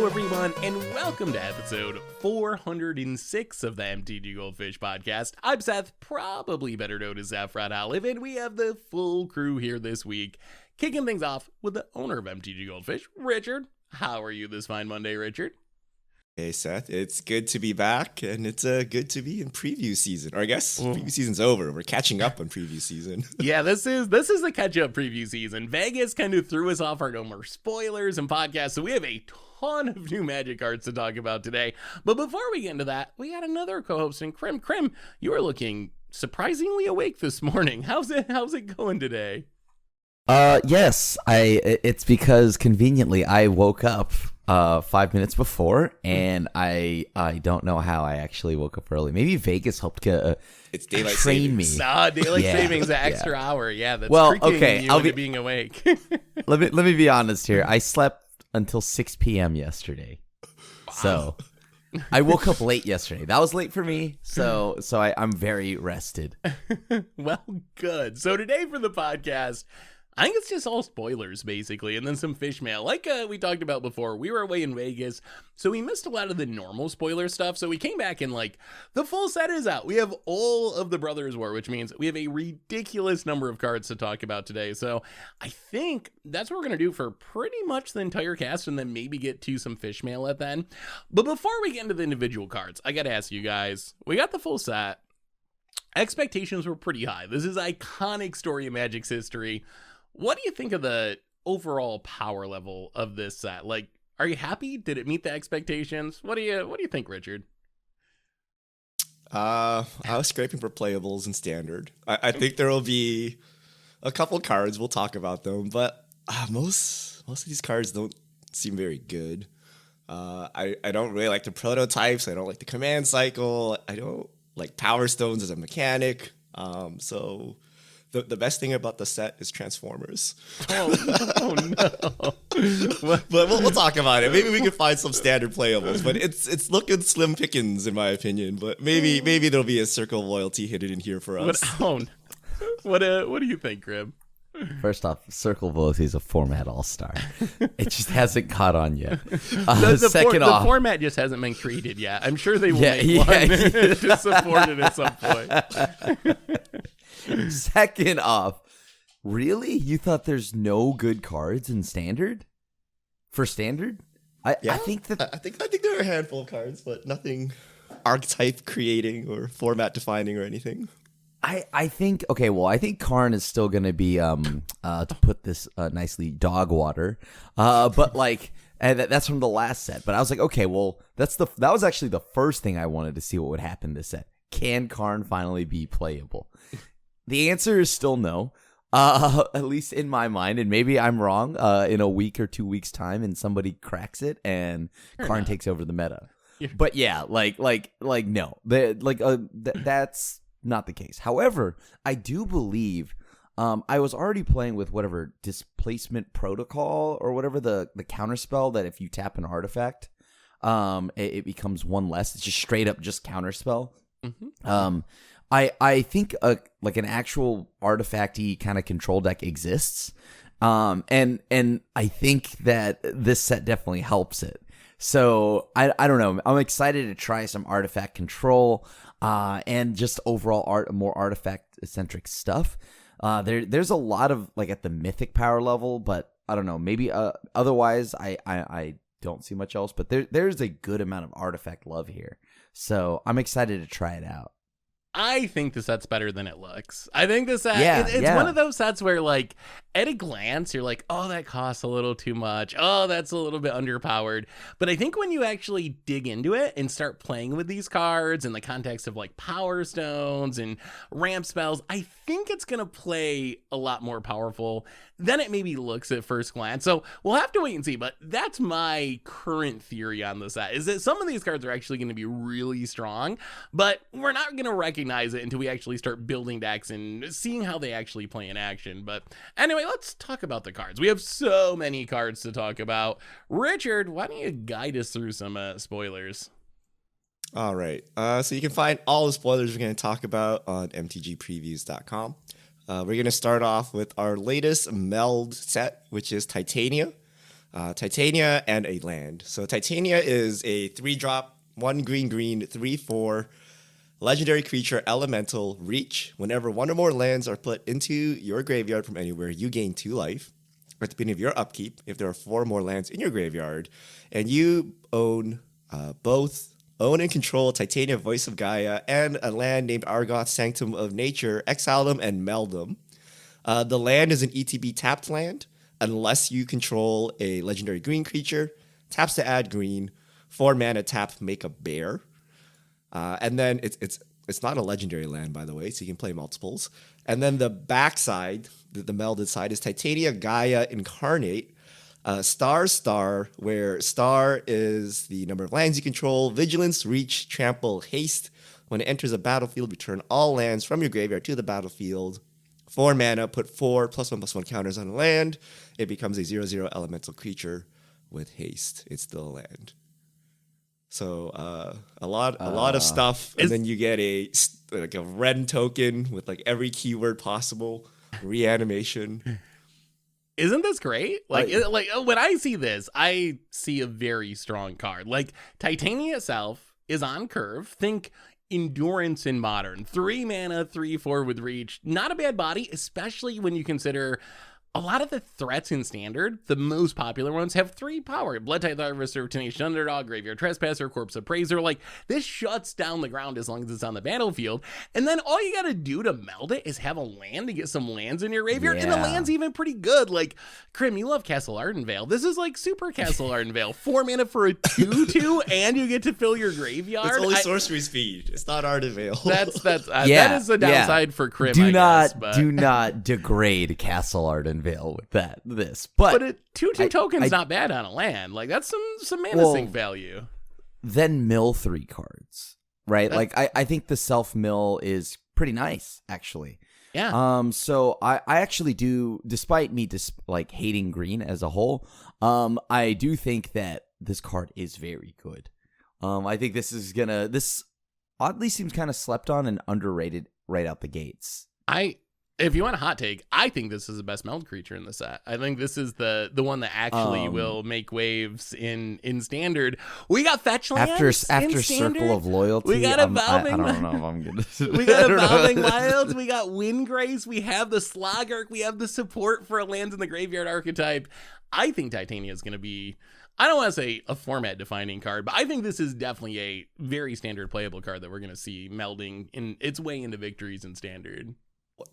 Hello, everyone, and welcome to episode 406 of the MTGGoldfish podcast. I'm Seth, probably better known as Saffron Olive, and we have the full crew here this week, kicking things off with the owner of MTGGoldfish, Richard. How are you this fine Monday, Richard? Hey, Seth. It's good to be back, and it's good to be in preview season. Or I guess preview season's over. We're catching up on preview season. Yeah, this is the catch-up preview season. Vegas kind of threw us off our no more spoilers and podcasts, so we have a ton of new Magic cards to talk about today. But before we get into that, we got another co-host in Krim. Krim, you are looking surprisingly awake this morning. How's it going today? Yes, it's because conveniently I woke up 5 minutes before, and I don't know how I actually woke up early. Maybe Vegas helped It's daylight train savings. me. Nah, daylight savings, an extra hour. Yeah, that's okay. You into being awake. Let me be honest here. I slept until 6 p.m. yesterday, so I woke up late yesterday. That was late for me, so I'm very rested. Well, good. So today for the podcast, I think it's just all spoilers, basically, and then some fish mail. Like we talked about before, we were away in Vegas, so we missed a lot of the normal spoiler stuff, so we came back and, the full set is out. We have all of the Brothers War, which means we have a ridiculous number of cards to talk about today, so I think that's what we're going to do for pretty much the entire cast, and then maybe get to some fish mail at the end. But before we get into the individual cards, I got to ask you guys, we got the full set. Expectations were pretty high. This is iconic story in Magic's history. What do you think of the overall power level of this set? Are you happy? Did it meet the expectations? What do you think, Richard? I was scraping for playables and standard. I think there will be a couple cards. We'll talk about them, but most of these cards don't seem very good. I don't really like the prototypes. I don't like the command cycle. I don't like Power Stones as a mechanic. So the best thing about the set is Transformers. Oh no! But we'll talk about it. Maybe we can find some standard playables. But it's looking slim pickings in my opinion. But maybe there'll be a circle of loyalty hidden in here for us. What do you think, Grim? First off, Circle of Loyalty is a format all-star. It just hasn't caught on yet. The format just hasn't been created yet. I'm sure they will make one to support it at some point. Second off, really? You thought there's no good cards in Standard? For Standard? I think there are a handful of cards, but nothing archetype creating or format defining or anything. I think Karn is still going to be, to put this nicely, dog water. But and that's from the last set. But I was like, okay, well, that was actually the first thing I wanted to see what would happen this set. Can Karn finally be playable? The answer is still no, at least in my mind. And maybe I'm wrong in a week or 2 weeks' time and somebody cracks it and Karn takes over the meta. But yeah, no. That's not the case. However, I do believe I was already playing with whatever displacement protocol or whatever the counterspell that if you tap an artifact, it becomes one less. It's just straight up just counterspell. Mm-hmm. I think an actual artifact-y kind of control deck exists, and I think that this set definitely helps it. So I don't know. I'm excited to try some artifact control, and just overall more artifact-centric stuff. There's a lot of at the mythic power level, but I don't know. Maybe otherwise I don't see much else. But there's a good amount of artifact love here, so I'm excited to try it out. I think the set's better than it looks. I think the set, it's one of those sets where, at a glance, you're like, oh, that costs a little too much. Oh, that's a little bit underpowered. But I think when you actually dig into it and start playing with these cards in the context of, Power Stones and ramp spells, I think it's going to play a lot more powerful than it maybe looks at first glance. So we'll have to wait and see. But that's my current theory on the set, is that some of these cards are actually going to be really strong, but we're not going to recognize it until we actually start building decks and seeing how they actually play in action. But anyway, let's talk about the cards. We have so many cards to talk about. Richard, why don't you guide us through some spoilers? All right. So you can find all the spoilers we're going to talk about on mtgpreviews.com. We're going to start off with our latest meld set, which is Titania. Titania, and a land. So Titania is a 3-drop, 1 green, 3/4 legendary creature, elemental, reach. Whenever 1 or more lands are put into your graveyard from anywhere, you gain 2 life. At the beginning of your upkeep, if there are 4 or more lands in your graveyard, and you own own and control Titania, Voice of Gaia, and a land named Argoth, Sanctum of Nature, exile them and meld them. The land is an ETB tapped land, unless you control a legendary green creature. Taps to add green. 4 mana tap, make a bear. And then it's not a legendary land, by the way, so you can play multiples. And then the backside, the melded side, is Titania, Gaia, Incarnate. Star, where star is the number of lands you control, vigilance, reach, trample, haste. When it enters a battlefield, return all lands from your graveyard to the battlefield. 4 mana, put 4 +1/+1 counters on a land. It becomes a 0/0 elemental creature with haste. It's still a land. So a lot of stuff, and then you get a red token with like every keyword possible, reanimation. Isn't this great? Like when I see this, I see a very strong card. Like Titania itself is on curve. Think endurance in modern. 3 mana, 3/4 with reach. Not a bad body, especially when you consider a lot of the threats in standard, the most popular ones, have 3 power. Blood Tithe Harvester, Tenacious Underdog, Graveyard Trespasser, Corpse Appraiser. Like, this shuts down the ground as long as it's on the battlefield. And then all you gotta do to meld it is have a land to get some lands in your graveyard. And the land's even pretty good. Like, Krim, you love Castle Ardenvale. This is like super Castle Ardenvale. 4 mana for a 2/2, and you get to fill your graveyard. It's only sorcery speed. It's not Ardenvale. That is the downside for Krim, do not degrade Castle Ardenvale with this, but a 2/2 token's not bad on a land. Like, that's some mana sink value. Then mill 3 cards, right? I think the self mill is pretty nice, actually. Yeah. So I actually do, despite me hating green as a whole, I do think that this card is very good. I think this oddly seems kind of slept on and underrated right out the gates. If you want a hot take, I think this is the best meld creature in the set. I think this is the one that actually will make waves in standard. We got fetch lands after Circle of Loyalty. We got Evolving. I don't know if I'm good. We got Evolving Wilds. We got Windgrace. We have the Sloggark. We have the support for lands in the graveyard archetype. I think Titania is going to be, I don't want to say a format defining card, but I think this is definitely a very standard playable card that we're going to see melding in its way into victories in standard.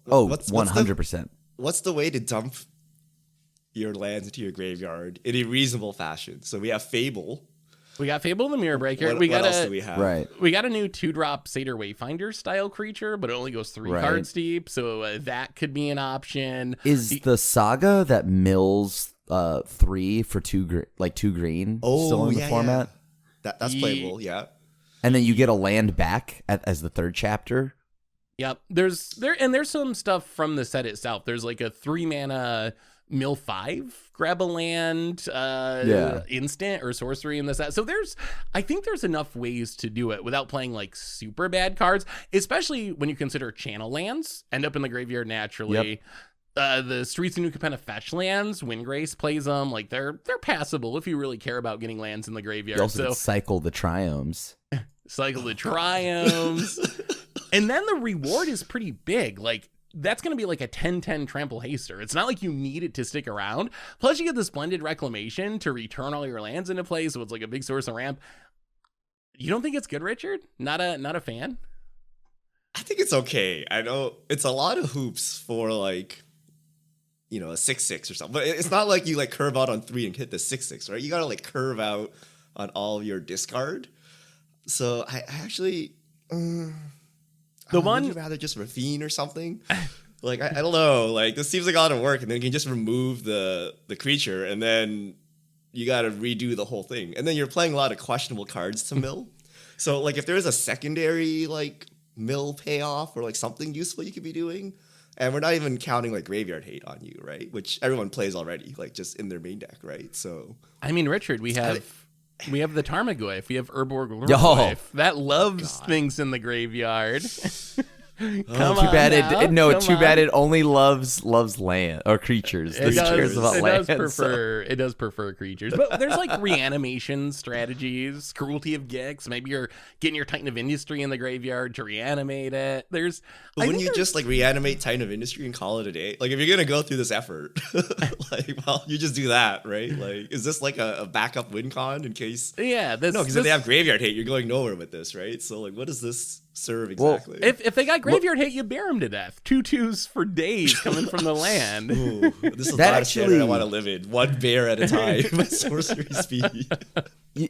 100%. What's the way to dump your lands into your graveyard in a reasonable fashion? So we have Fable. We got Fable the Mirror Breaker. What else do we have? Right. We got a new 2-drop Satyr Wayfinder style creature, but it only goes 3 cards deep, so that could be an option. Is the Saga that mills 3 for 2 green still in the format? Yeah. That's playable, yeah. And then you get a land back as the 3rd chapter. Yep. There's some stuff from the set itself. There's like a 3 mana mill 5, grab a land, instant or sorcery in the set. So I think there's enough ways to do it without playing like super bad cards, especially when you consider channel lands end up in the graveyard naturally. Yep. The Streets of New Capenna fetch lands, Windgrace plays them. Like, they're passable if you really care about getting lands in the graveyard. You also cycle the Triomes. And then the reward is pretty big. Like, that's going to be like a 10/10 trample haster. It's not like you need it to stick around. Plus, you get the Splendid Reclamation to return all your lands into play, so it's like a big source of ramp. You don't think it's good, Richard? Not a fan? I think it's okay. I know it's a lot of hoops for like, a 6/6 or something. But it's not like you like curve out on 3 and hit the 6/6, right? You got to like curve out on all of your discard. So I actually... would you rather just Ravine or something? Like, I don't know. Like, this seems like a lot of work, and then you can just remove the creature, and then you got to redo the whole thing. And then you're playing a lot of questionable cards to mill. So, like, if there's a secondary, like, mill payoff or, like, something useful you could be doing, and we're not even counting, like, Graveyard Hate on you, right? Which everyone plays already, like, just in their main deck, right? So... I mean, Richard, we have the Tarmogoyf. We have Urborg Lurgoyf. That loves things in the graveyard. Come Too on bad now. too bad it only loves land or creatures. It cares about land. It does prefer creatures, but there's like reanimation strategies, cruelty of Gix. Maybe you're getting your Titan of Industry in the graveyard to reanimate it. Wouldn't you just like reanimate Titan of Industry and call it a day? Like if you're gonna go through this effort, you just do that, right? Like, is this like a backup win con in case? Yeah, because if they have graveyard hate, you're going nowhere with this, right? So like, what does this serve exactly? Well, if they got graveyard hate, you bear them to death. 2/2s for days coming from the land. Ooh, this is that not actually, a standard I want to live in. One bear at a time. Sorcery speed.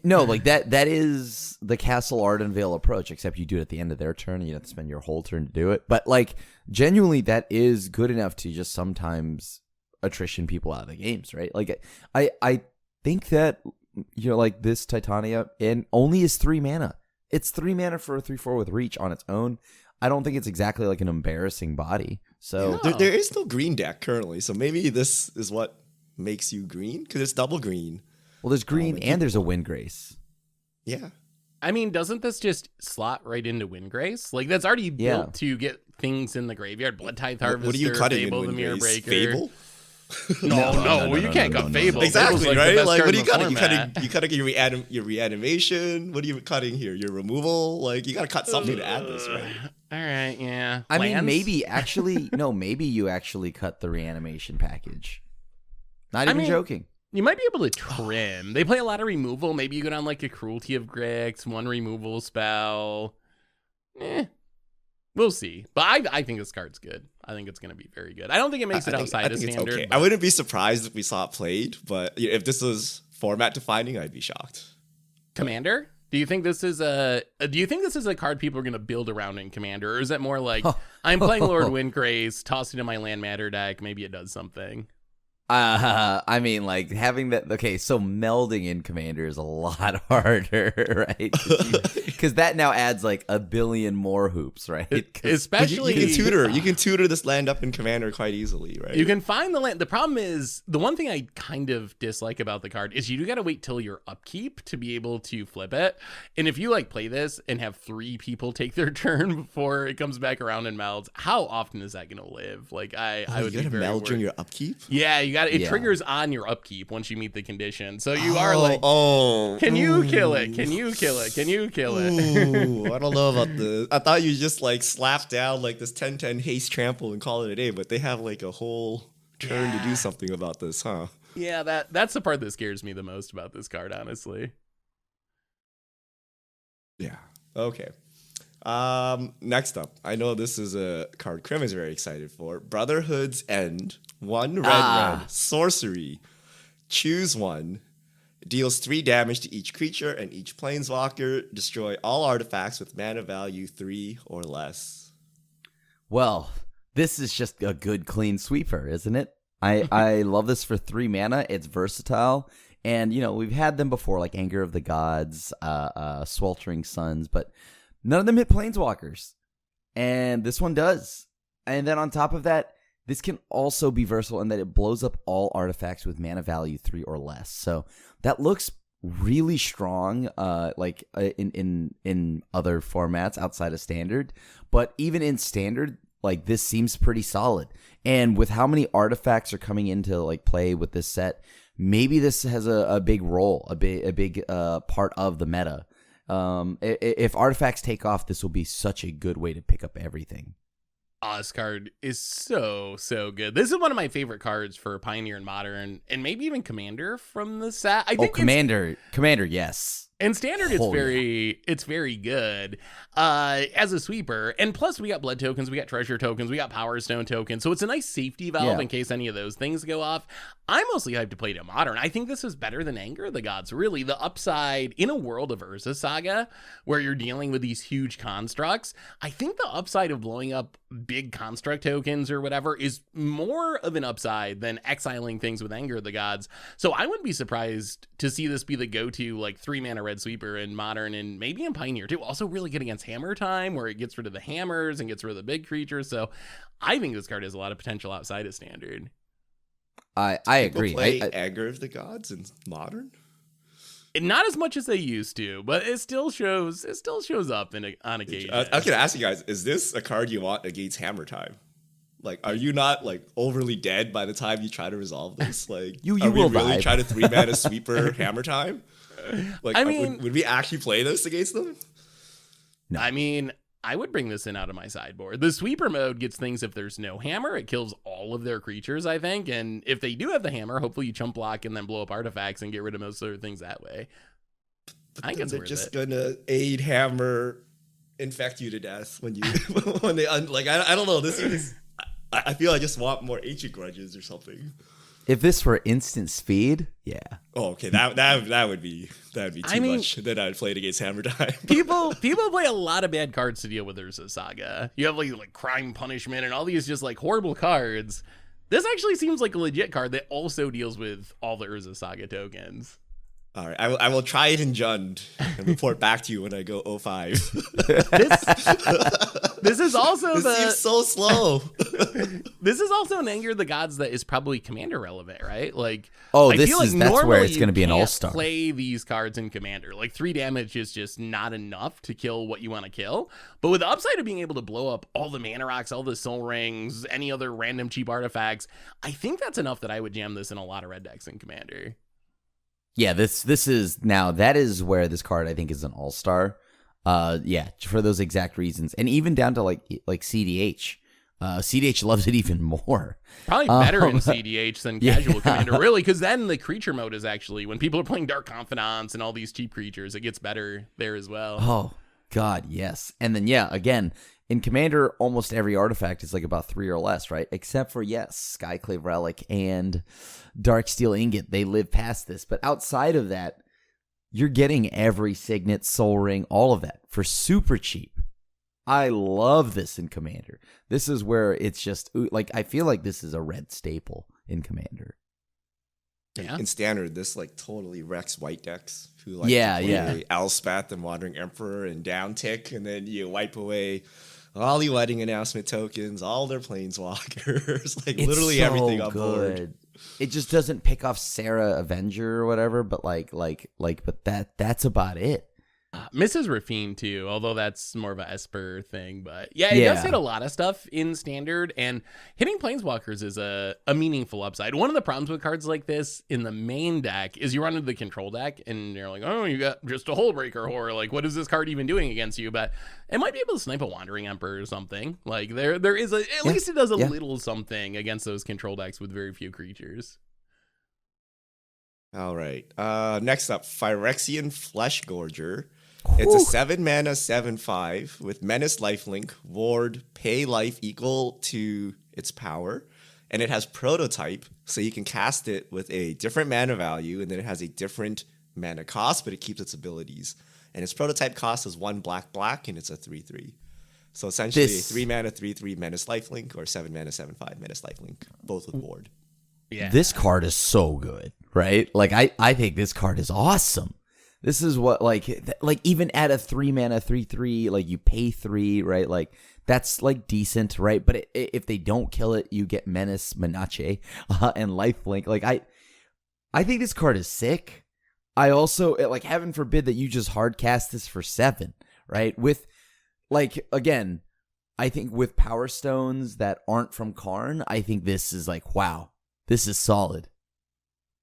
No, like that is the Castle Ardenvale approach, except you do it at the end of their turn and you have to spend your whole turn to do it. But like genuinely that is good enough to just sometimes attrition people out of the games, right? Like I think that like this Titania and only is 3 mana. It's 3 mana for a 3/4 with reach on its own. I don't think it's exactly like an embarrassing body. So there is no green deck currently, so maybe this is what makes you green because it's double green. Well, there's green and there's a Windgrace. Yeah. I mean, doesn't this just slot right into Windgrace? Like that's already built to get things in the graveyard. Blood Tithe Harvester, what are you cutting Fable, in the Mirror Windgrace? Breaker. Fable? No, you can't cut Fable. Exactly, Fable's right? the best Like, card what are in you the cutting? format. You cutting your reanimation? What are you cutting here? Your removal? Like, you got to cut something to add this, right? All right, yeah. I mean, Lands? maybe you actually cut the reanimation package. Not even joking. You might be able to trim. They play a lot of removal. Maybe you go down like a Cruelty of Grix, one removal spell. We'll see. But I think this card's good. I think it's going to be very good. I don't think it makes it outside of standard. Okay. I wouldn't be surprised if we saw it played, but if this was format defining, I'd be shocked. Commander? Do you think this is a card people are going to build around in Commander, or is it more like I'm playing Lord Windgrace, toss it in my land matter deck, maybe it does something? I mean, like having that. Okay, so melding in Commander is a lot harder, right? Because that now adds like a billion more hoops, right? Especially you can tutor this land up in Commander quite easily, right? You can find the land. The problem is the one thing I kind of dislike about the card is you do got to wait till your upkeep to be able to flip it. And if you like play this and have 3 people take their turn before it comes back around and melds, how often is that going to live? Like I would you be very meld worried. during your upkeep. Yeah, you got it. Triggers on your upkeep once you meet the condition. So you are like, can you kill it? Can you kill it? Can you kill it? Ooh, I don't know about this. I thought you just like slap down like this 10/10 haste trample and call it a day, but they have like a whole turn to do something about this, huh? Yeah, that's the part that scares me the most about this card, honestly. Yeah. Okay. Next up, I know this is a card Krim is very excited for. Brotherhood's End. 1 red sorcery. Choose one. Deals 3 damage to each creature and each planeswalker. Destroy all artifacts with mana value 3 or less. Well, this is just a good clean sweeper, isn't it? I love this for 3 mana. It's versatile. And, we've had them before, like Anger of the Gods, Sweltering Suns, but none of them hit planeswalkers. And this one does. And then on top of that, this can also be versatile in that it blows up all artifacts with mana value 3 or less. So that looks really strong, in other formats outside of Standard. But even in Standard, like this seems pretty solid. And with how many artifacts are coming into like play with this set, maybe this has a big role, a big part of the meta. If artifacts take off, this will be such a good way to pick up everything. This card is so good. This is one of my favorite cards for Pioneer and Modern, and maybe even Commander from the set. I think Commander, yes. And Standard, it's very good as a sweeper. And plus, we got blood tokens, we got treasure tokens, we got Power Stone tokens. So it's a nice safety valve in case any of those things go off. I'm mostly hyped to play it in Modern. I think this is better than Anger of the Gods. Really, the upside in a world of Urza Saga, where you're dealing with these huge constructs, I think the upside of blowing up big construct tokens or whatever is more of an upside than exiling things with Anger of the Gods. So I wouldn't be surprised to see this be the go-to like 3 mana red sweeper in Modern and maybe in Pioneer too. Also really good against Hammer Time, where it gets rid of the hammers and gets rid of the big creatures. So I think this card has a lot of potential outside of Standard. I agree. Play Anger of the Gods in Modern? Not as much as they used to, but it still shows up on occasion. I was gonna ask you guys: is this a card you want against Hammer Time? Like, are you not like overly dead by the time you try to resolve this? Like, you are we will really vibe. try to 3-mana sweeper Hammer Time? Like, I mean, would we actually play this against them? No. I mean, I would bring this in out of my sideboard. The sweeper mode gets things if there's no hammer. It kills all of their creatures, I think. And if they do have the hammer, hopefully you chump block and then blow up artifacts and get rid of most other things that way. But I think it's they're worth just it. gonna aid hammer, infect you to death when you when they like. I don't know. This is. I feel I just want more ancient grudges or something. If this were instant speed, yeah. Oh, okay. That would be too much. Then I'd play it against Hammer Time. People play a lot of bad cards to deal with Urza Saga. You have like crime punishment and all these just like horrible cards. This actually seems like a legit card that also deals with all the Urza Saga tokens. All right, I will try it in Jund and report back to you when I go 05. This is also This seems so slow. This is also an Anger of the Gods that is probably Commander relevant, right? Like, Oh, I that's feel like where normally it's going to be an you can't all-star. Play these cards in Commander. Like 3 damage is just not enough to kill what you want to kill. But with the upside of being able to blow up all the mana rocks, all the soul rings, any other random cheap artifacts, I think that's enough that I would jam this in a lot of red decks in Commander. Yeah, this is now that is where this card I think is an all-star. Yeah, for those exact reasons. And even down to like CDH. CDH loves it even more. Probably better in CDH than casual yeah. Commander, really, because then the creature mode is actually, when people are playing Dark Confidants and all these cheap creatures, it gets better there as well. Oh, God, yes. And then, yeah, again, in Commander, almost every artifact is like about 3 or less, right? Except for, yes, Skyclave Relic and Darksteel Ingot. They live past this. But outside of that, you're getting every Signet, Soul Ring, all of that for super cheap. I love this in Commander. This is where it's just, like, I feel like this is a red staple in Commander. Yeah. In Standard, this like totally wrecks white decks who like Yeah, to play yeah. Elspeth and Wandering Emperor and down tick, and then you wipe away all the wedding announcement tokens, all their planeswalkers, like It's literally so everything on good. board. It just doesn't pick off Sarah Avenger or whatever, but but that's about it. Mrs. Rafine too, although that's more of a Esper thing, but yeah, it does hit a lot of stuff in Standard, and hitting Planeswalkers is a meaningful upside. One of the problems with cards like this in the main deck is you run into the control deck and you're like, oh, you got just a Hullbreaker, or like, what is this card even doing against you? But it might be able to snipe a Wandering Emperor or something. Like there is at least it does a little something against those control decks with very few creatures. All right. Next up, Phyrexian Flesh Gorger. It's a 7-mana 7/5 with Menace Lifelink, Ward, pay life equal to its power, and it has Prototype, so you can cast it with a different mana value, and then it has a different mana cost, but it keeps its abilities. And its Prototype cost is 1 black, and it's a 3/3. So essentially, a 3-mana 3/3 Menace Lifelink, or 7-mana 7/5 Menace Lifelink, both with Ward. Yeah, This card is so good, right? Like I think this card is awesome. This is what like even at a 3-mana 3/3, like you pay 3, right? Like that's like decent, right? But if they don't kill it, you get Menace, Menace, and Lifelink. Like I think this card is sick. I also like, heaven forbid that you just hard cast this for 7, right? With like, again, I think with Power Stones that aren't from Karn, I think this is like, wow, this is solid.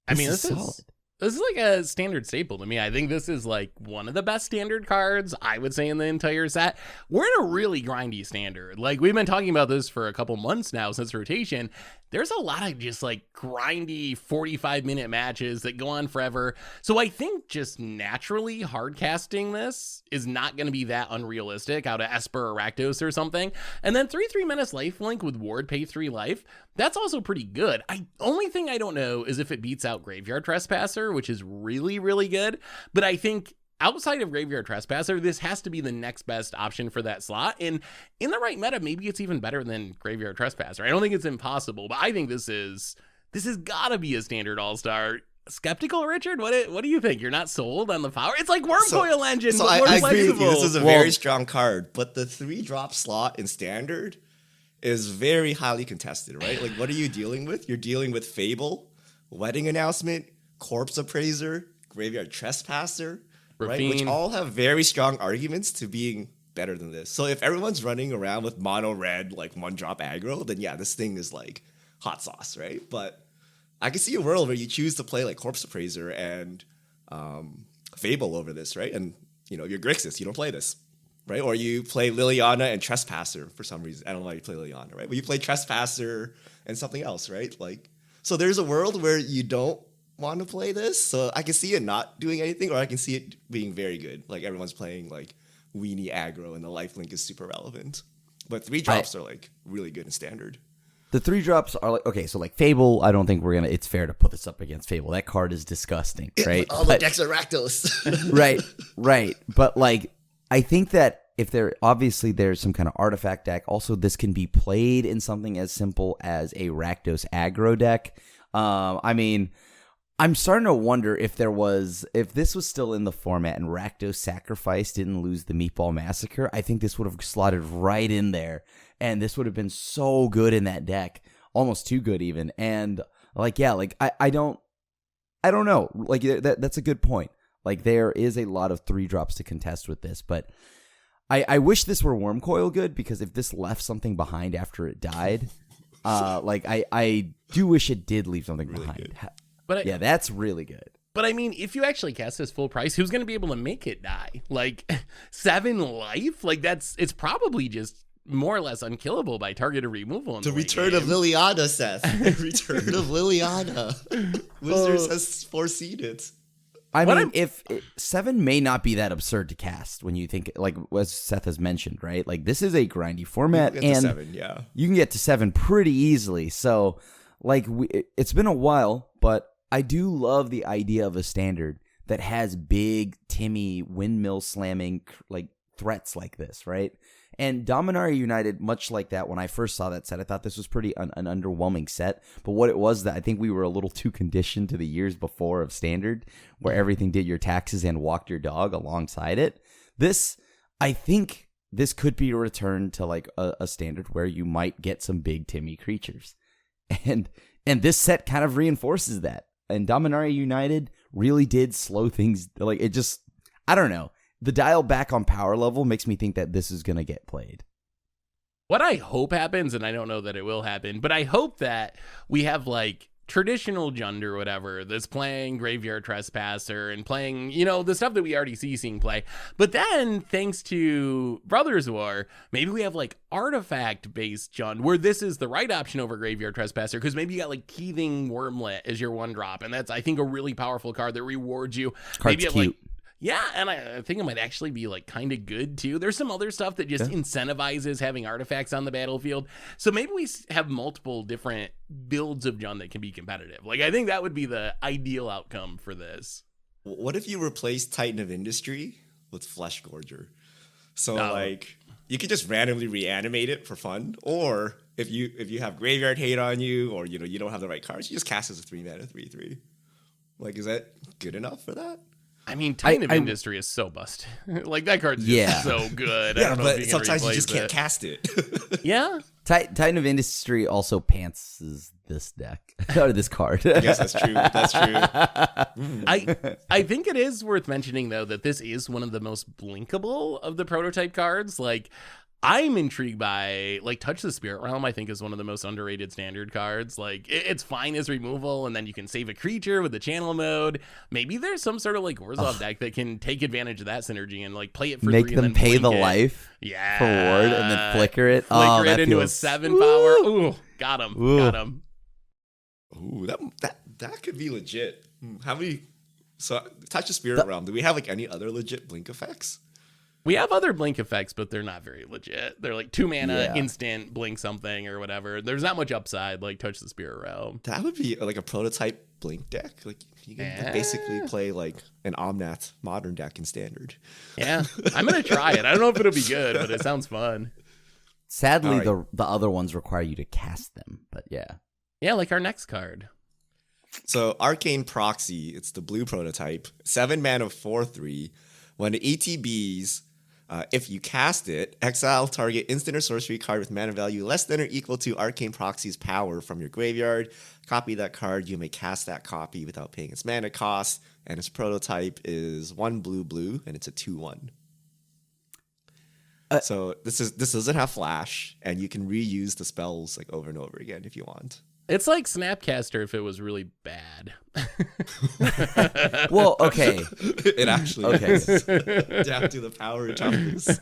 This is like a Standard staple to me. I think this is like one of the best Standard cards, I would say, in the entire set. We're in a really grindy Standard. Like, we've been talking about this for a couple months now since rotation. There's a lot of just like grindy 45-minute matches that go on forever. So I think just naturally hard casting this is not going to be that unrealistic out of Esper or Rakdos or something. And then 3/3 Menace Lifelink with Ward pay 3 life. That's also pretty good. Only thing I don't know is if it beats out Graveyard Trespasser, which is really, really good. But I think outside of Graveyard Trespasser, this has to be the next best option for that slot. And in the right meta, maybe it's even better than Graveyard Trespasser. I don't think it's impossible, but I think this has got to be a Standard All-Star. Skeptical, Richard? What do you think? You're not sold on the power? It's like Wormcoil Engine, So but more I agree with you. flexible. This is a very strong card, but the 3-drop slot in Standard is very highly contested, right? Like, what are you dealing with? You're dealing with Fable, Wedding Announcement, Corpse Appraiser, Graveyard Trespasser, right? Rafine. Which all have very strong arguments to being better than this. So if everyone's running around with mono red, like 1-drop aggro, then yeah, this thing is like hot sauce, right? But I can see a world where you choose to play like Corpse Appraiser and Fable over this, right? And you're Grixis, you don't play this, right? Or you play Liliana and Trespasser for some reason. I don't know why you play Liliana, right? But you play Trespasser and something else, right? Like, so there's a world where you don't want to play this. So I can see it not doing anything, or I can see it being very good. Like everyone's playing like weenie aggro and the lifelink is super relevant. But 3-drops are like really good in Standard. The 3-drops are like, okay, so like Fable, I don't think it's fair to put this up against Fable. That card is disgusting, right? All the decks are Rakdos. Right. But like, I think that if there's some kind of artifact deck, also this can be played in something as simple as a Rakdos aggro deck. I mean, I'm starting to wonder if this was still in the format and Rakdos Sacrifice didn't lose the Meatball Massacre, I think this would have slotted right in there. And this would have been so good in that deck, almost too good even. And like, yeah, like I don't know. Like that's a good point. Like there is a lot of 3-drops to contest with this, but I wish this were Wormcoil good, because if this left something behind after it died, like I do wish it did leave something really behind. Good. But yeah, that's really good. But I mean, if you actually cast this full price, who's going to be able to make it die? Like 7 life? Like it's probably just more or less unkillable by targeted removal. The return of Liliana, Seth. Return of Liliana. Wizards has foreseen it. I mean, if 7 may not be that absurd to cast when you think, like as Seth has mentioned, right? Like this is a grindy format, and 7, yeah, you can get to 7 pretty easily. So, like, it's been a while, but I do love the idea of a Standard that has big Timmy windmill slamming like threats like this, right? And Dominaria United, much like that, when I first saw that set, I thought this was pretty an underwhelming set. But what it was, that I think we were a little too conditioned to the years before of Standard, where everything did your taxes and walked your dog alongside it. I think this could be a return to like a Standard where you might get some big Timmy creatures. And this set kind of reinforces that. And Dominaria United really did slow things. Like it just, I don't know. The dial back on power level makes me think that this is going to get played. What I hope happens, and I don't know that it will happen, but I hope that we have like traditional Jund or whatever that's playing Graveyard Trespasser and playing, the stuff that we already seeing play. But then, thanks to Brothers War, maybe we have like artifact-based Jund where this is the right option over Graveyard Trespasser, because maybe you got like Teething Wormlet as your 1-drop, and that's, I think, a really powerful card that rewards you. Card's maybe cute. Yeah, and I think it might actually be like kind of good too. There's some other stuff that just incentivizes having artifacts on the battlefield. So maybe we have multiple different builds of Jund that can be competitive. Like I think that would be the ideal outcome for this. What if you replace Titan of Industry with Flesh Gorger? So like you could just randomly reanimate it for fun, or if you have Graveyard Hate on you, or you don't have the right cards, you just cast as a 3-mana 3/3. Like, is that good enough for that? I mean, Titan of Industry is so busted. Like, that card's just so good. Yeah, but sometimes you just can't cast it. Yeah. Titan of Industry also pantses this deck. Or this card. I guess that's true. That's true. I think it is worth mentioning, though, that this is one of the most blinkable of the prototype cards. Like, I'm intrigued by, like, Touch the Spirit Realm, I think, is one of the most underrated Standard cards. Like, it's fine as removal, and then you can save a creature with the channel mode. Maybe there's some sort of, like, Orzhov deck that can take advantage of that synergy and, like, play it for Make 3 them and then pay the blink it. life Yeah. for ward and then flicker it. Flicker it that into feels... a 7 power. Ooh, got him. Got him. Ooh, that could be legit. How many... So, Touch the Spirit Realm, do we have, like, any other legit blink effects? We have other blink effects, but they're not very legit. They're like 2 mana, instant, blink something or whatever. There's not much upside like Touch the Spirit Realm. That would be like a prototype blink deck. Like you can basically play like an Omnath modern deck in Standard. Yeah, I'm going to try it. I don't know if it'll be good, but it sounds fun. Sadly, the other ones require you to cast them, but yeah. Yeah, like our next card. So Arcane Proxy, it's the blue prototype. 7 mana 4/3. When it ETBs, If you cast it, exile target instant or sorcery card with mana value less than or equal to Arcane Proxy's power from your graveyard. Copy that card. You may cast that copy without paying its mana cost. And its prototype is 1 blue, and it's a 2/1. So this doesn't have flash, and you can reuse the spells like over and over again if you want. It's like Snapcaster if it was really bad. Well, okay. It actually is. Down to the power toughness.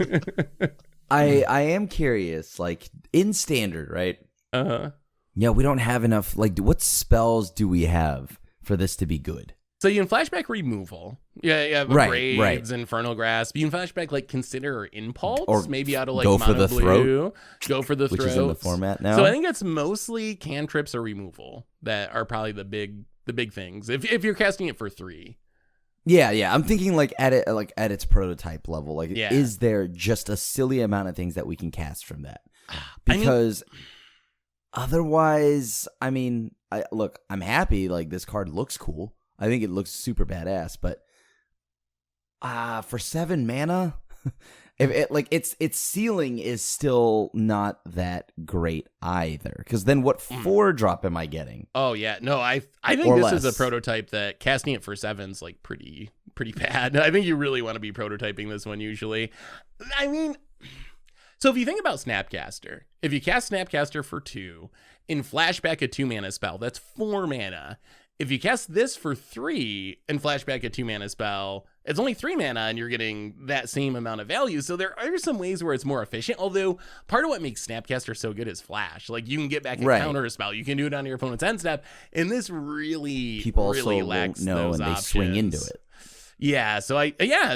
I am curious, like in standard, right? Yeah, we don't have enough. Like, what spells do we have for this to be good? So you can flashback removal. Yeah, Braids, Infernal Grasp. You can flashback like Consider or Impulse, or maybe out of like go for Mono the Blue. Throat, go for the which Throat. is in the format now. So I think it's mostly cantrips or removal that are probably the big things. If you're casting it for 3. Yeah. I'm thinking like at its prototype level. Like, is there just a silly amount of things that we can cast from that? Because otherwise, I mean, I'm happy. Like, this card looks cool. I think it looks super badass, but for 7 mana, if it like its ceiling is still not that great either. Because then what 4-drop am I getting? Oh yeah, no, I think this is a prototype that casting it for 7's like pretty bad. I think you really want to be prototyping this one usually. I mean, so if you think about Snapcaster, if you cast Snapcaster for 2 in flashback a 2 mana spell, that's 4 mana. If you cast this for 3 and flashback a 2 mana spell, it's only 3 mana and you're getting that same amount of value. So there are some ways where it's more efficient. Although part of what makes Snapcaster so good is flash. Like, you can get back a counter a spell. You can do it on your opponent's end step. And this really, people really also lacks won't know those and options. they swing into it. Yeah, so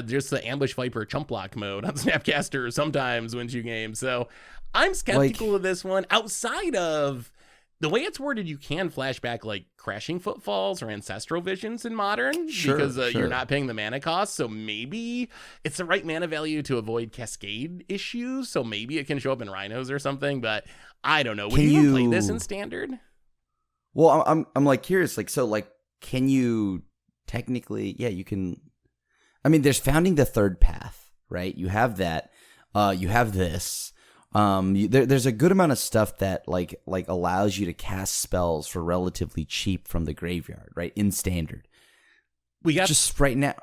just the Ambush Viper chump block mode on Snapcaster sometimes wins you games. So I'm skeptical of this one. Outside of the way it's worded, you can flashback like Crashing Footfalls or Ancestral Visions in Modern because you're not paying the mana cost. So maybe it's the right mana value to avoid Cascade issues. So maybe it can show up in Rhinos or something, but I don't know. Would you even play this in Standard? Well, I'm like curious. Like, so like, can you technically? Yeah, you can. I mean, there's Founding the Third Path, right? You have that. You have this. There's a good amount of stuff that like allows you to cast spells for relatively cheap from the graveyard, right? In Standard, we got just right now.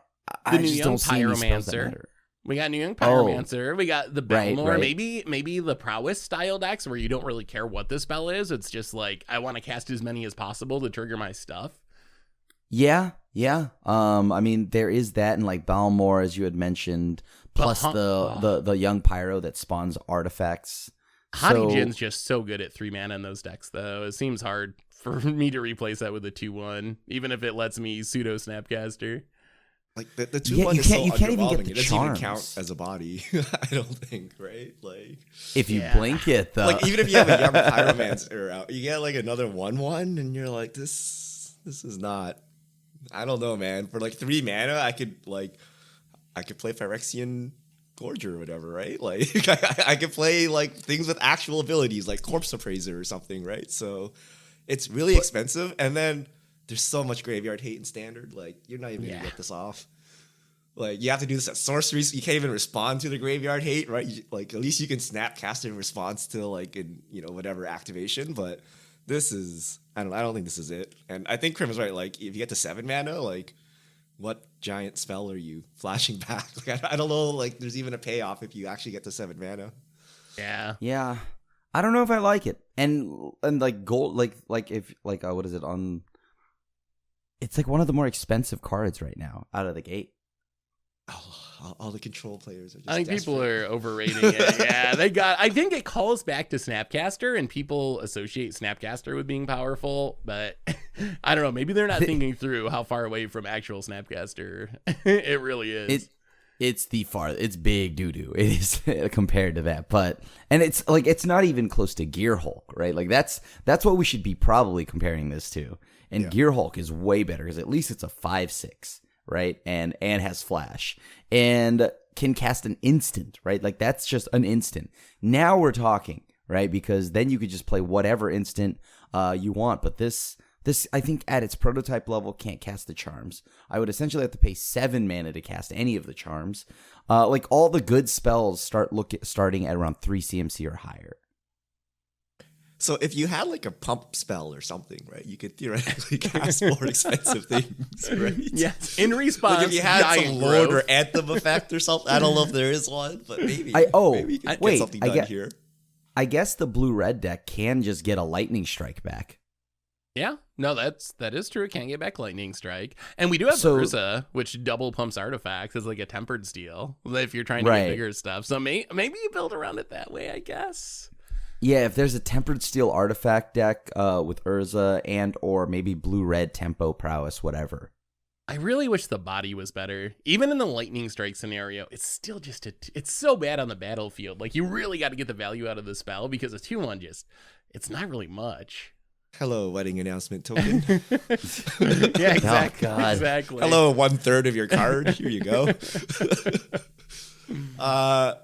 The New Young Pyromancer. We got New Young Pyromancer. We got the Balmor. Right. Maybe the Prowess style decks where you don't really care what the spell is. It's just like, I want to cast as many as possible to trigger my stuff. Yeah. I mean, there is that, and like Balmor, as you had mentioned, plus the Young Pyro that spawns artifacts. Hottie Jin's just so good at 3 mana in those decks, though. It seems hard for me to replace that with a 2/1, even if it lets me pseudo Snapcaster. Like the 2/1 is so you can't even get the it doesn't charms. even count as a body. I don't think, right? Like, if you blink it, though. Like, even if you have a Young Pyromancer out, you get like another 1/1, and you're like, this is not. I don't know, man. For like 3 mana, I could play Phyrexian Gorger or whatever, right? Like, I could play like things with actual abilities, like Corpse Appraiser or something, right? So it's really expensive, and then there's so much graveyard hate in Standard. Like, you're not even gonna get this off. Like, you have to do this at sorcery, so you can't even respond to the graveyard hate, right? Like, at least you can Snapcast in response to like whatever activation, but this is I don't think this is it. And I think Krim is right. Like, if you get to 7 mana, like, what giant spell are you flashing back? Like, I don't know. Like, there's even a payoff if you actually get to 7 mana. Yeah. I don't know if I like it. And like gold, like if like what is it on? It's like one of the more expensive cards right now out of the gate. All the control players are just I think desperate. people are overrating it. Yeah, I think it calls back to Snapcaster, and people associate Snapcaster with being powerful, but I don't know. Maybe they're not thinking through how far away from actual Snapcaster it really is. It's big doo-doo. It is compared to that, and it's like, it's not even close to Gear Hulk, right? Like, that's what we should be probably comparing this to. And Gear Hulk is way better because at least it's a 5/6. Right, and has flash and can cast an instant, right? Like, that's just an instant. Now we're talking, right? Because then you could just play whatever instant you want. But this This, I think, at its prototype level, can't cast the charms. I would essentially have to pay 7 mana to cast any of the charms. Like, all the good spells starting at around 3 CMC or higher. So if you had like a pump spell or something, right, you could theoretically cast more expensive things, right? Yes. In response, like if you had some Lord growth. or Anthem effect or something. I don't know if there is one, but maybe. Maybe you could get something done here. I guess the blue-red deck can just get a Lightning Strike back. Yeah, no, that is true. It can get back Lightning Strike, and we do have Urza, which double pumps artifacts as like a tempered steel if you're trying to get bigger stuff. So maybe you build around it that way, I guess. Yeah, if there's a tempered steel artifact deck with Urza and or maybe blue-red tempo prowess, whatever. I really wish the body was better. Even in the Lightning Strike scenario, it's still just it's so bad on the battlefield. Like, you really got to get the value out of the spell because a 2/1 it's not really much. Hello, wedding announcement token. Yeah, exactly. Oh, God. Exactly. Hello, 1/3 of your card. Here you go.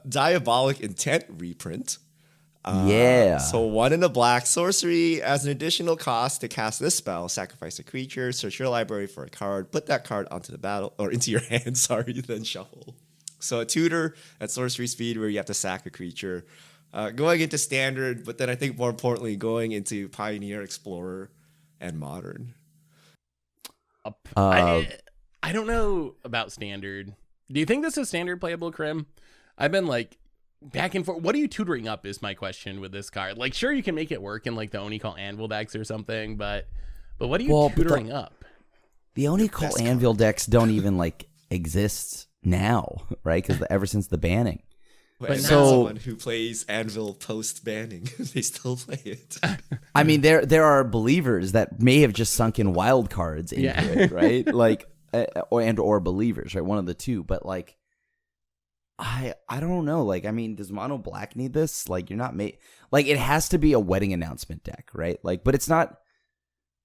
Diabolic Intent reprint. So 1 in a black sorcery. As an additional cost to cast this spell, sacrifice a creature, search your library for a card, put that card onto the battle or into your hand, then shuffle. So a tutor at sorcery speed where you have to sack a creature. Going into standard, but then I think more importantly, going into Pioneer, Explorer, and Modern. I don't know about standard. Do you think this is standard playable, Krim? I've been like back and forth. What are you tutoring up is my question with this card. Like, sure, you can make it work in like the Oni Call Anvil decks or something, but what are you tutoring up? The Oni Call Anvil decks don't even like exist now, right? Because ever since the banning. But so someone who plays Anvil post banning, they still play it. I mean, there are believers that may have just sunk in wild cards into it, right? Like, or believers, right? One of the two. But like, I don't know. Like, I mean, does Mono Black need this? Like, you're not like, it has to be a wedding announcement deck, right? Like, but it's not.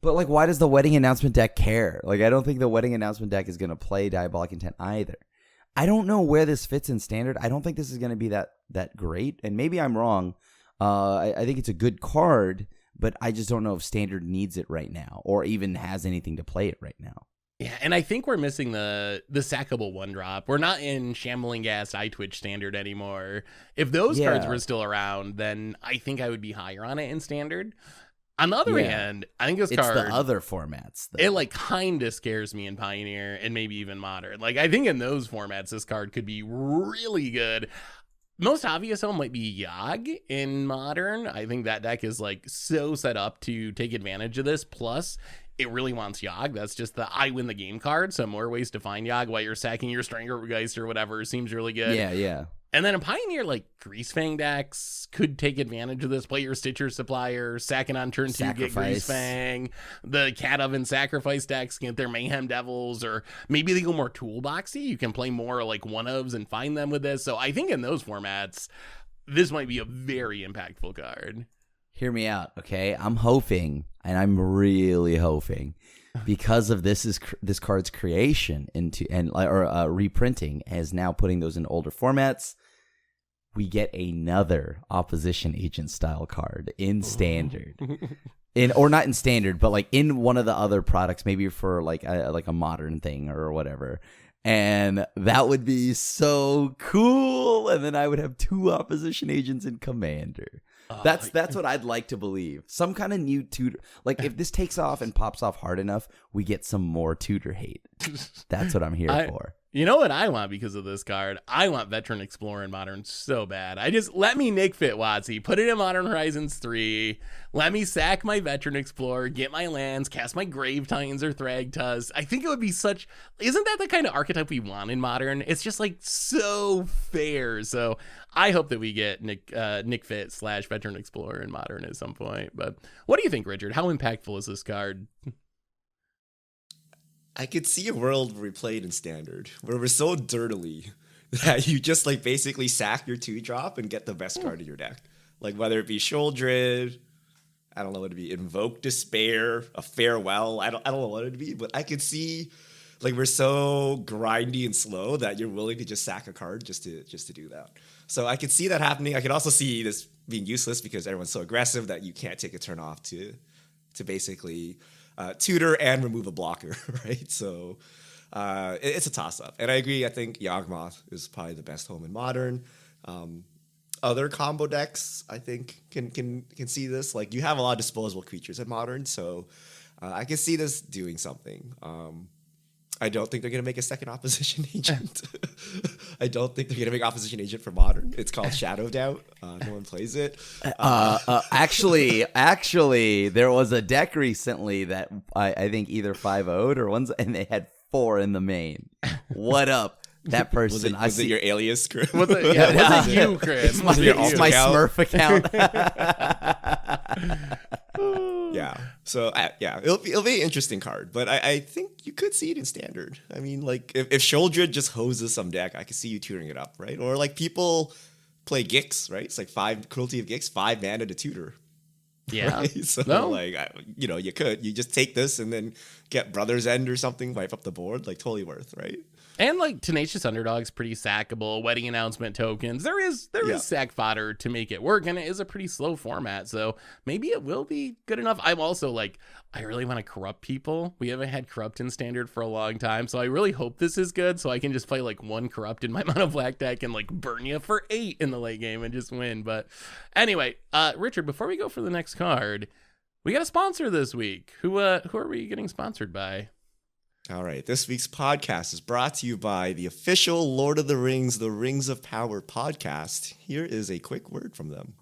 But like, why does the wedding announcement deck care? Like, I don't think the wedding announcement deck is going to play Diabolic Intent either. I don't know where this fits in standard. I don't think this is going to be that great, and maybe I'm wrong. I think it's a good card, but I just don't know if standard needs it right now, or even has anything to play it right now. Yeah, and I think we're missing the sackable 1-drop. We're not in Shambling Gas iTwitch standard anymore. If those cards were still around, then I think I would be higher on it in standard. On the other hand, I think this card... It's the other formats, though. It, like, kind of scares me in Pioneer and maybe even Modern. Like, I think in those formats, this card could be really good. Most obvious one might be Yogg in Modern. I think that deck is, like, so set up to take advantage of this. Plus, it really wants Yogg. That's just the I win the game card. So more ways to find Yogg while you're sacking your Strangergeist or whatever seems really good. Yeah. And then in Pioneer, like, Greasefang decks could take advantage of this. Play your Stitcher Supplier, sack it on turn 2, get Greasefang. The Cat Oven Sacrifice decks get their Mayhem Devils, or maybe they go more toolboxy. You can play more like one-ofs and find them with this. So I think in those formats, this might be a very impactful card. Hear me out, okay? I'm hoping, and I'm really hoping, because of this card's creation or reprinting, as now putting those in older formats, we get another opposition agent style card in standard, or not in standard, but like in one of the other products, maybe for like a modern thing or whatever. And that would be so cool. And then I would have 2 opposition agents in Commander. That's what I'd like to believe. Some kind of new tutor. Like, if this takes off and pops off hard enough, we get some more tutor hate. That's what I'm here for. You know what I want because of this card? I want Veteran Explorer in Modern so bad. Let me Nick Fit WotC, put it in Modern Horizons 3, let me sack my Veteran Explorer, get my lands, cast my Grave Titans or Thragtusk. I think it would be isn't that the kind of archetype we want in Modern? It's just like so fair. So I hope that we get Nick Fit / Veteran Explorer in Modern at some point. But what do you think, Richard? How impactful is this card? I could see a world where we played in standard, where we're so dirtily that you just like basically sack your 2-drop and get the best card in your deck. Like whether it be Sholdred, I don't know what it'd be, Invoke Despair, a Farewell. I don't know what it'd be, but I could see like we're so grindy and slow that you're willing to just sack a card just to do that. So I could see that happening. I could also see this being useless because everyone's so aggressive that you can't take a turn off to basically tutor and remove a blocker, right? So it's a toss-up. And I agree, I think Yawgmoth is probably the best home in Modern. Other combo decks, I think, can see this. Like, you have a lot of disposable creatures in Modern, so I can see this doing something. I don't think they're going to make a second opposition agent. I don't think they're going to make opposition agent for Modern. It's called Shadow Doubt. No one plays it. Actually, there was a deck recently that I think either 5-0'd or one's, and they had 4 in the main. What up? That person. Was it your alias, Chris? Was it you, Chris? It's my Smurf account. Yeah. So it'll be an interesting card, but I think you could see it in Standard. I mean, like if Sholdred just hoses some deck, I could see you tutoring it up, right? Or like people play Gix, right? It's like 5 Cruelty of Gix, 5 mana to tutor. Yeah. Right? So you could just take this and then get Brother's End or something, wipe up the board, like totally worth, right? And like Tenacious Underdog's pretty sackable. Wedding announcement tokens. There is sack fodder to make it work, and it is a pretty slow format. So maybe it will be good enough. I'm also like, I really want to corrupt people. We haven't had corrupt in Standard for a long time, so I really hope this is good. So I can just play like 1 corrupt in my mono black deck and like burn you for 8 in the late game and just win. But anyway, Richard, before we go for the next card, we got a sponsor this week. Who are we getting sponsored by? All right, this week's podcast is brought to you by the official Lord of the Rings, The Rings of Power podcast. Here is a quick word from them.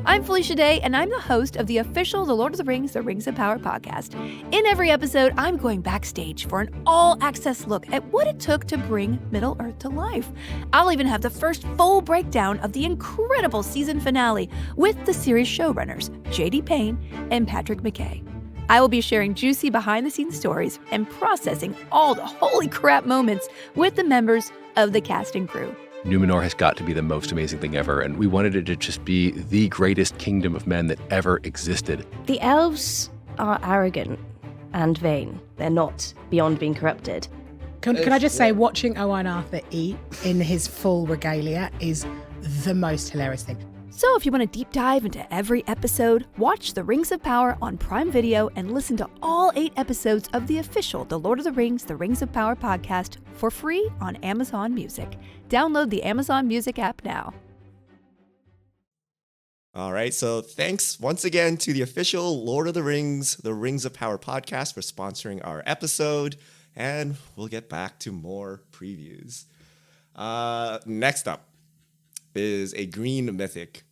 I'm Felicia Day, and I'm the host of the official The Lord of the Rings, The Rings of Power podcast. In every episode, I'm going backstage for an all-access look at what it took to bring Middle-earth to life. I'll even have the first full breakdown of the incredible season finale with the series showrunners, J.D. Payne and Patrick McKay. I will be sharing juicy behind-the-scenes stories and processing all the holy crap moments with the members of the cast and crew. Numenor has got to be the most amazing thing ever, and we wanted it to just be the greatest kingdom of men that ever existed. The elves are arrogant and vain. They're not beyond being corrupted. Can I just say, watching Owen Arthur eat in his full regalia is the most hilarious thing. So if you want to deep dive into every episode, watch The Rings of Power on Prime Video and listen to all 8 episodes of the official The Lord of the Rings, The Rings of Power podcast for free on Amazon Music. Download the Amazon Music app now. All right, so thanks once again to the official Lord of the Rings, The Rings of Power podcast for sponsoring our episode, and we'll get back to more previews. Next up is a green mythic.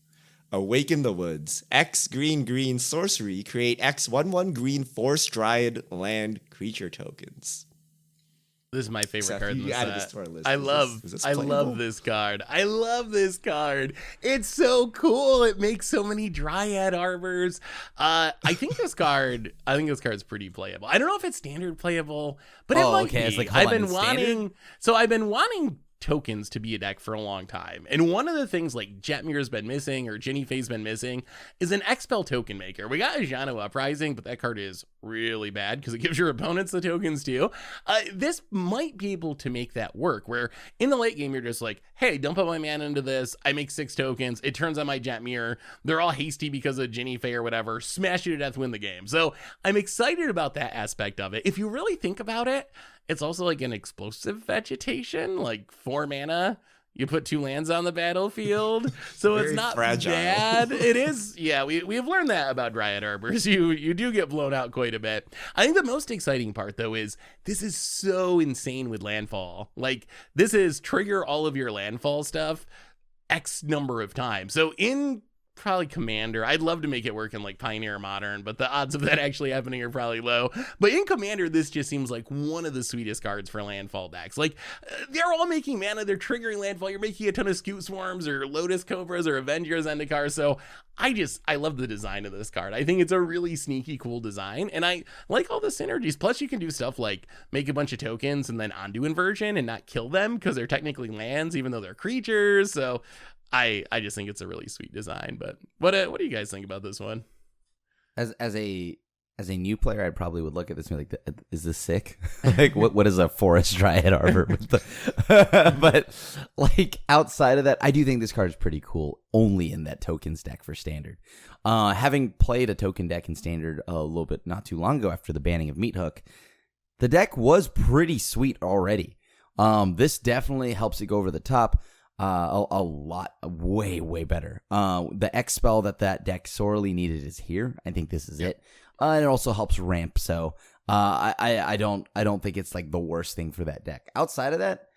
Awaken the Woods. X green sorcery. Create X 1/1 green forest dryad land creature tokens. This is my favorite Seth, card in you the added set. this to our list. I love this card. I love this card. It's so cool. It makes so many Dryad Arbors. I think this card's pretty playable. I don't know if it's standard playable, but it might be. It's like, I've been wanting tokens to be a deck for a long time, and one of the things like Jetmir's been missing or Jinny Faye's been missing is an X-Spell token maker. We got Ajano Uprising, but that card is really bad because it gives your opponents the tokens too. This might be able to make that work, where in the late game you're just like, hey, don't put my mana into this, I make 6 tokens, it turns on my Jetmir, they're all hasty because of Jinny Faye or whatever, smash you to death, win the game. So I'm excited about that aspect of it. If you really think about it, it's also like an explosive vegetation, like 4 mana. You put 2 lands on the battlefield, so it's not fragile. bad. It is, yeah. We have learned that about Dryad Arbors. You do get blown out quite a bit. I think the most exciting part though is this is so insane with landfall. Like this is trigger all of your landfall stuff X number of times. So in probably Commander, I'd love to make it work in like Pioneer or Modern, but the odds of that actually happening are probably low. But in Commander, this just seems like one of the sweetest cards for landfall decks. Like they're all making mana, they're triggering landfall, you're making a ton of Scoot Swarms or Lotus Cobras or Avengers Zendikar. So I love the design of this card. I think it's a really sneaky cool design, and I like all the synergies. Plus you can do stuff like make a bunch of tokens and then undo inversion and not kill them because they're technically lands even though they're creatures. So I just think it's a really sweet design. But what do you guys think about this one? As a as a new player, I probably would look at this and be like, is this sick? Like, what is a forest dryad arbor? But like outside of that, I do think this card is pretty cool only in that tokens deck for standard. Having played a token deck in standard a little bit not too long ago after the banning of Meathook, the deck was pretty sweet already. This definitely helps it go over the top a lot, way better. The X spell that deck sorely needed is here. I think this is it. And it also helps ramp. So I don't think it's like the worst thing for that deck. Outside of that,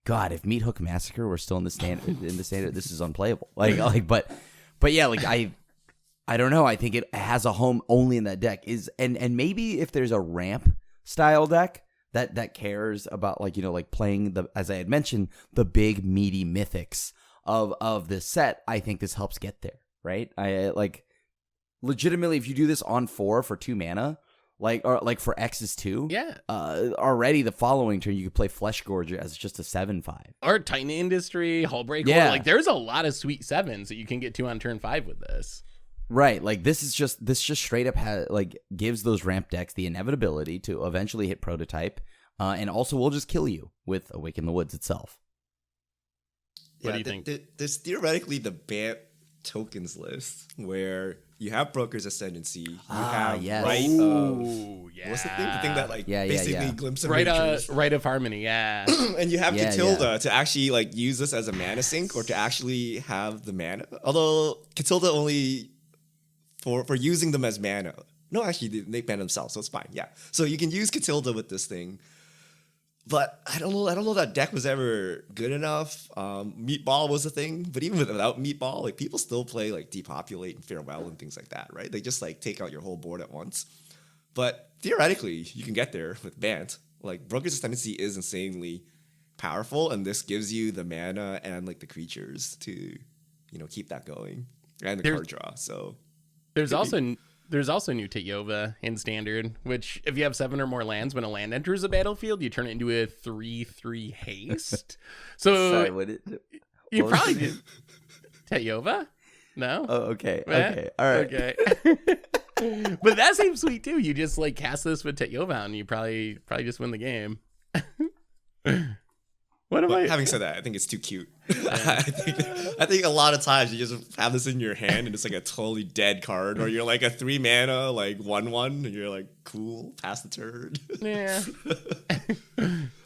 God, if Meathook Massacre were still in the standard, this is unplayable. But yeah, like I don't know. I think it has a home only in that deck. And maybe if there's a ramp style deck that cares about like playing as I had mentioned, the big meaty mythics of this set, I think this helps get there, right? I like legitimately if you do this on 4 for 2 mana, or for X's 2, already the following turn you could play Flesh Gorger as just a 7/5. Or Titan Industry, Hullbreaker. Like there's a lot of sweet 7s that you can get to on turn 5 with this. Right, like this just straight up gives those ramp decks the inevitability to eventually hit prototype, and also will just kill you with Awaken the Woods itself. What do you think? There's theoretically the banned tokens list where you have Broker's Ascendancy, you have Right what's the thing? The thing that basically glimpse of Right of Harmony, and you have Catilda to actually use this as a mana sink or to actually have the mana. Although Catilda only for using them as mana. No, actually they ban themselves, so it's fine. Yeah, so you can use Catilda with this thing. But I don't know that deck was ever good enough. Meatball was a thing, but even without Meatball, people still play Depopulate and Farewell and things like that, right? They just take out your whole board at once. But theoretically, you can get there with Bant. Broker's Ascendancy is insanely powerful, and this gives you the mana and the creatures to, keep that going, and the card draw. So there's also new Teyova in Standard, which if you have 7 or more lands, when a land enters a battlefield, you turn it into a 3/3 haste. So sorry, you probably did Teyova? No? Oh, okay. Okay. All right. Okay. But that seems sweet too. You just cast this with Teyova and you probably just win the game. Having said that, I think it's too cute. I think a lot of times you just have this in your hand and it's a totally dead card, or you're a 3 mana 1/1 and you're cool, pass the turn. Yeah.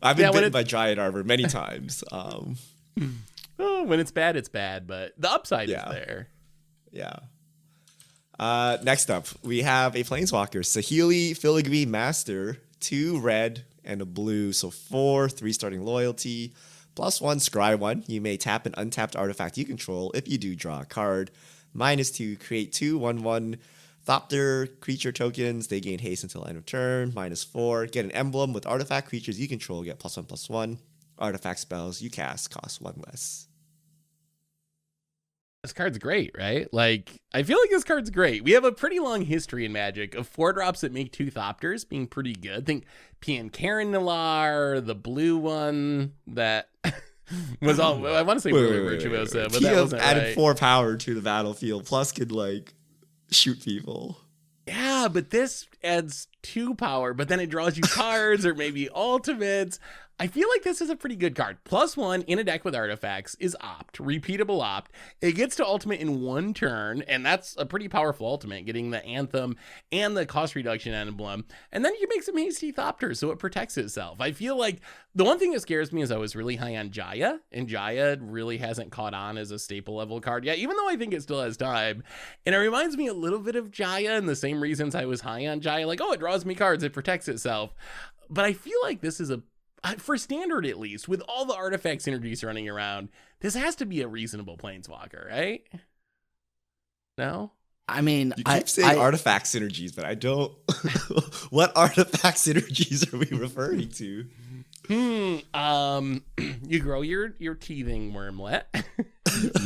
I've been bitten by Dryad Arbor many times. When it's bad, but the upside is there. Yeah. Next up, we have a Planeswalker, Saheeli Filigree Master, 2 red and a blue, so 4, 3 starting loyalty, +1 scry 1. You may tap an untapped artifact you control. If you do, draw a card. -2, create 2 1/1 Thopter creature tokens. They gain haste until end of turn. -4, get an emblem with artifact creatures you control. Get +1/+1. Artifact spells you cast cost 1 less. This card's great, right? I feel like this card's great. We have a pretty long history in Magic of 4-drops that make 2 Thopters being pretty good. Think Pian Karen Nilar, the blue one that was all, I want to say really Virtuosa, but that wasn't added right. 4 power to the battlefield, plus could shoot people. Yeah, but this adds 2 power, but then it draws you cards or maybe ultimates. I feel like this is a pretty good card. +1 in a deck with artifacts is Opt, repeatable Opt. It gets to ultimate in 1 turn, and that's a pretty powerful ultimate, getting the Anthem and the cost reduction emblem. And then you make some hasty Thopters, so it protects itself. I feel like the one thing that scares me is I was really high on Jaya, and Jaya really hasn't caught on as a staple level card yet, even though I think it still has time. And it reminds me a little bit of Jaya, and the same reasons I was high on Jaya, it draws me cards, it protects itself. But I feel like this is for standard at least, with all the artifact synergies running around, this has to be a reasonable Planeswalker, right? No? I mean, you keep saying artifact synergies, but I don't. What artifact synergies are we referring to? You grow your teething wormlet.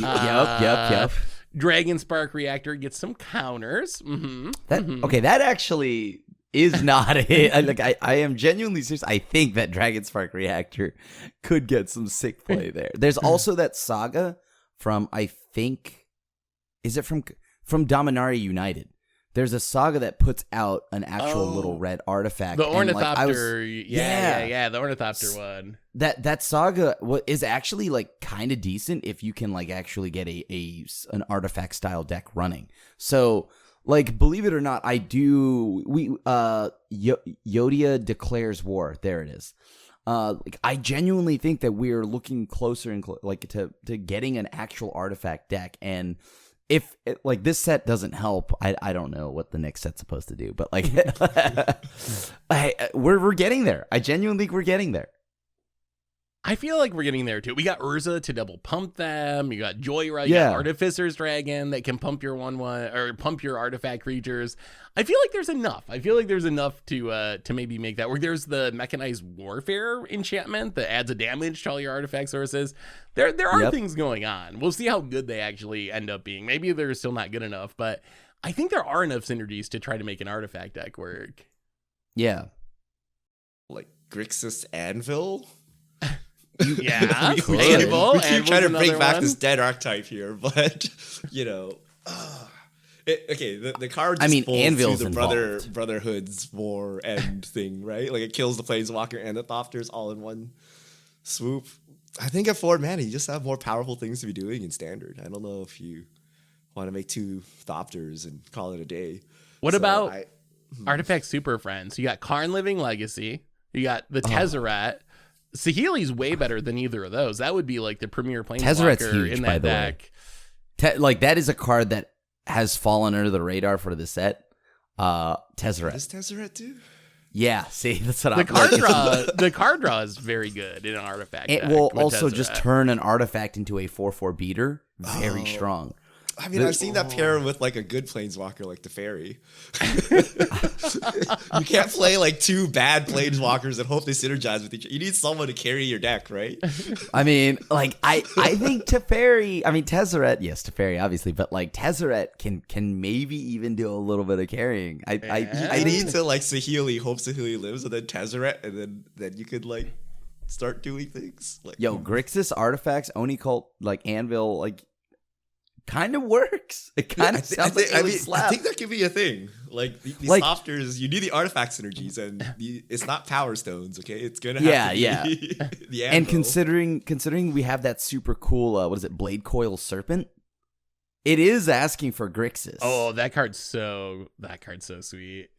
Yep. Dragon Spark Reactor gets some counters. Okay, that actually is not it. I am genuinely serious. I think that Dragon Spark Reactor could get some sick play there. There's also that saga from, I think, is it from Dominaria United? there's a saga that puts out an actual little red artifact. The and, Ornithopter, the Ornithopter one. That saga is actually like kind of decent if you can like actually get an artifact style deck running. So like, believe it or not, Yodia declares war. There it is. Like, I genuinely think that we're looking closer and to getting an actual artifact deck. And if like this set doesn't help, I don't know what the next set's supposed to do. But like, we're getting there. I genuinely think we're getting there. I feel like we're getting there too. We got Urza to double pump them. You got Joyride, you got Artificer's Dragon that can pump your 1/1 or pump your artifact creatures. I feel like there's enough. To maybe make that work. There's the Mechanized Warfare enchantment that adds a damage to all your artifact sources. There are things going on. We'll see how good they actually end up being. Maybe they're still not good enough, but I think there are enough synergies to try to make an artifact deck work. Yeah. Like Grixis Anvil? Yeah, we keep trying to bring back this dead archetype here, but the card just falls Anvil's to the involved. Brotherhood's war end thing, right? Like it kills the Planeswalker and the Thopters all in one swoop. I think at 4 mana you just have more powerful things to be doing in Standard. I don't know if you want to make 2 Thopters and call it a day. What about Artifact Super Friends? You got Karn Living Legacy, you got the Tezzeret. Saheeli's way better than either of those. That would be like the premier Planeswalker in that deck. Like that is a card that has fallen under the radar for the set. Tezzeret. What does Tezzeret do? Yeah, see, that's what the card draw. The card draw is very good in an artifact. It deck will with also Tezzeret. just turn an artifact into a 4/4 beater. Very strong. I mean, I've seen that pair with like a good Planeswalker like the Fairy. You can't play like 2 bad Planeswalkers and hope they synergize with each other. You need someone to carry your deck, right? I mean, like I think Tezzeret, yes, Teferi obviously, but like Tezzeret can maybe even do a little bit of carrying. I need to like Saheeli, hope Saheeli lives, and then Tezzeret, and then you could like start doing things. Like, Grixis artifacts, Oni Cult, like Anvil, like kind of works. It kind of sounds like I think that could be a thing. Like these softers, you need the artifact synergies, and it's not Power Stones. Okay, it's gonna have to be the Anvil. And considering we have that super cool Blade Coil Serpent, it is asking for Grixis. Oh, that card's so sweet.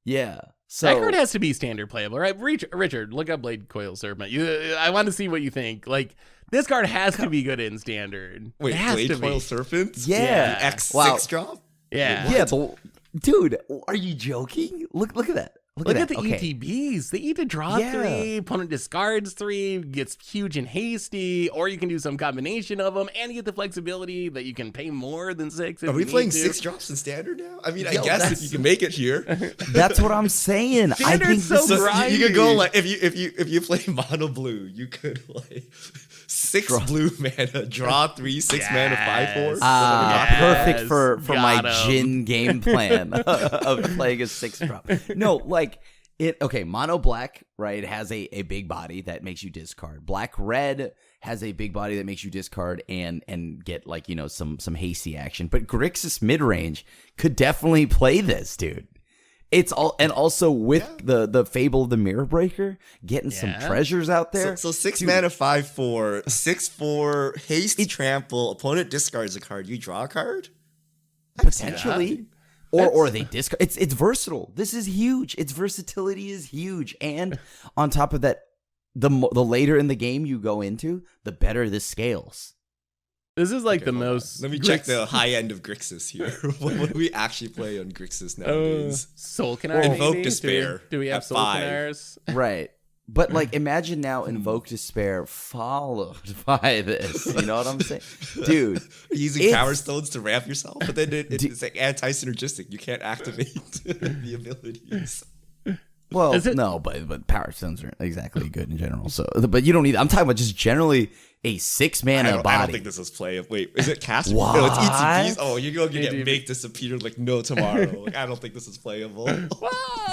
Yeah. So that card has to be standard playable, right? Richard, look up Blade Coil Serpent. I want to see what you think. Like, this card has to be good in standard. Wait, Blade Coil Serpent? Yeah. The X6 drop? Yeah. Yeah, but dude, are you joking? Look at that. Look at the ETBs. They eat to draw 3, opponent discards 3, gets huge and hasty, or you can do some combination of them, and you get the flexibility that you can pay more than 6. Are we playing 6 drops in Standard now? I mean, I guess if you can make it here. That's what I'm saying. I think you could go like if you play mono blue, you could like 6 blue mana, draw 3, 6 mana, 5/4. Perfect for my Jin game plan of playing a 6-drop. No, like mono black, right, has a big body that makes you discard. Black red has a big body that makes you discard and get like, some hasty action. But Grixis midrange could definitely play this, dude. It's all, and also with the Fable of the Mirror Breaker, getting some treasures out there. So 6 mana, 5/4, 6/4, haste, trample, opponent discards a card, you draw a card? Potentially. Or they discard. It's versatile. This is huge. Its versatility is huge. And on top of that, the later in the game you go into, the better this scales. This is like the most... Let me check the high end of Grixis here. What do we actually play on Grixis nowadays? Soul Canard, Invoke Despair. Do we have Soul Canars? Right. But like, imagine now Invoke Despair followed by this. You know what I'm saying? Dude. Using Power Stones to ramp yourself, but then it's like anti-synergistic. You can't activate the abilities. Well, no, but Power Stones aren't exactly good in general. So, but you don't need. I'm talking about just generally a 6 mana body. I don't think this is playable. Wait, is it cast? What? No, it's ETBs. Oh, you're going to get make disappear like no tomorrow. Like, I don't think this is playable.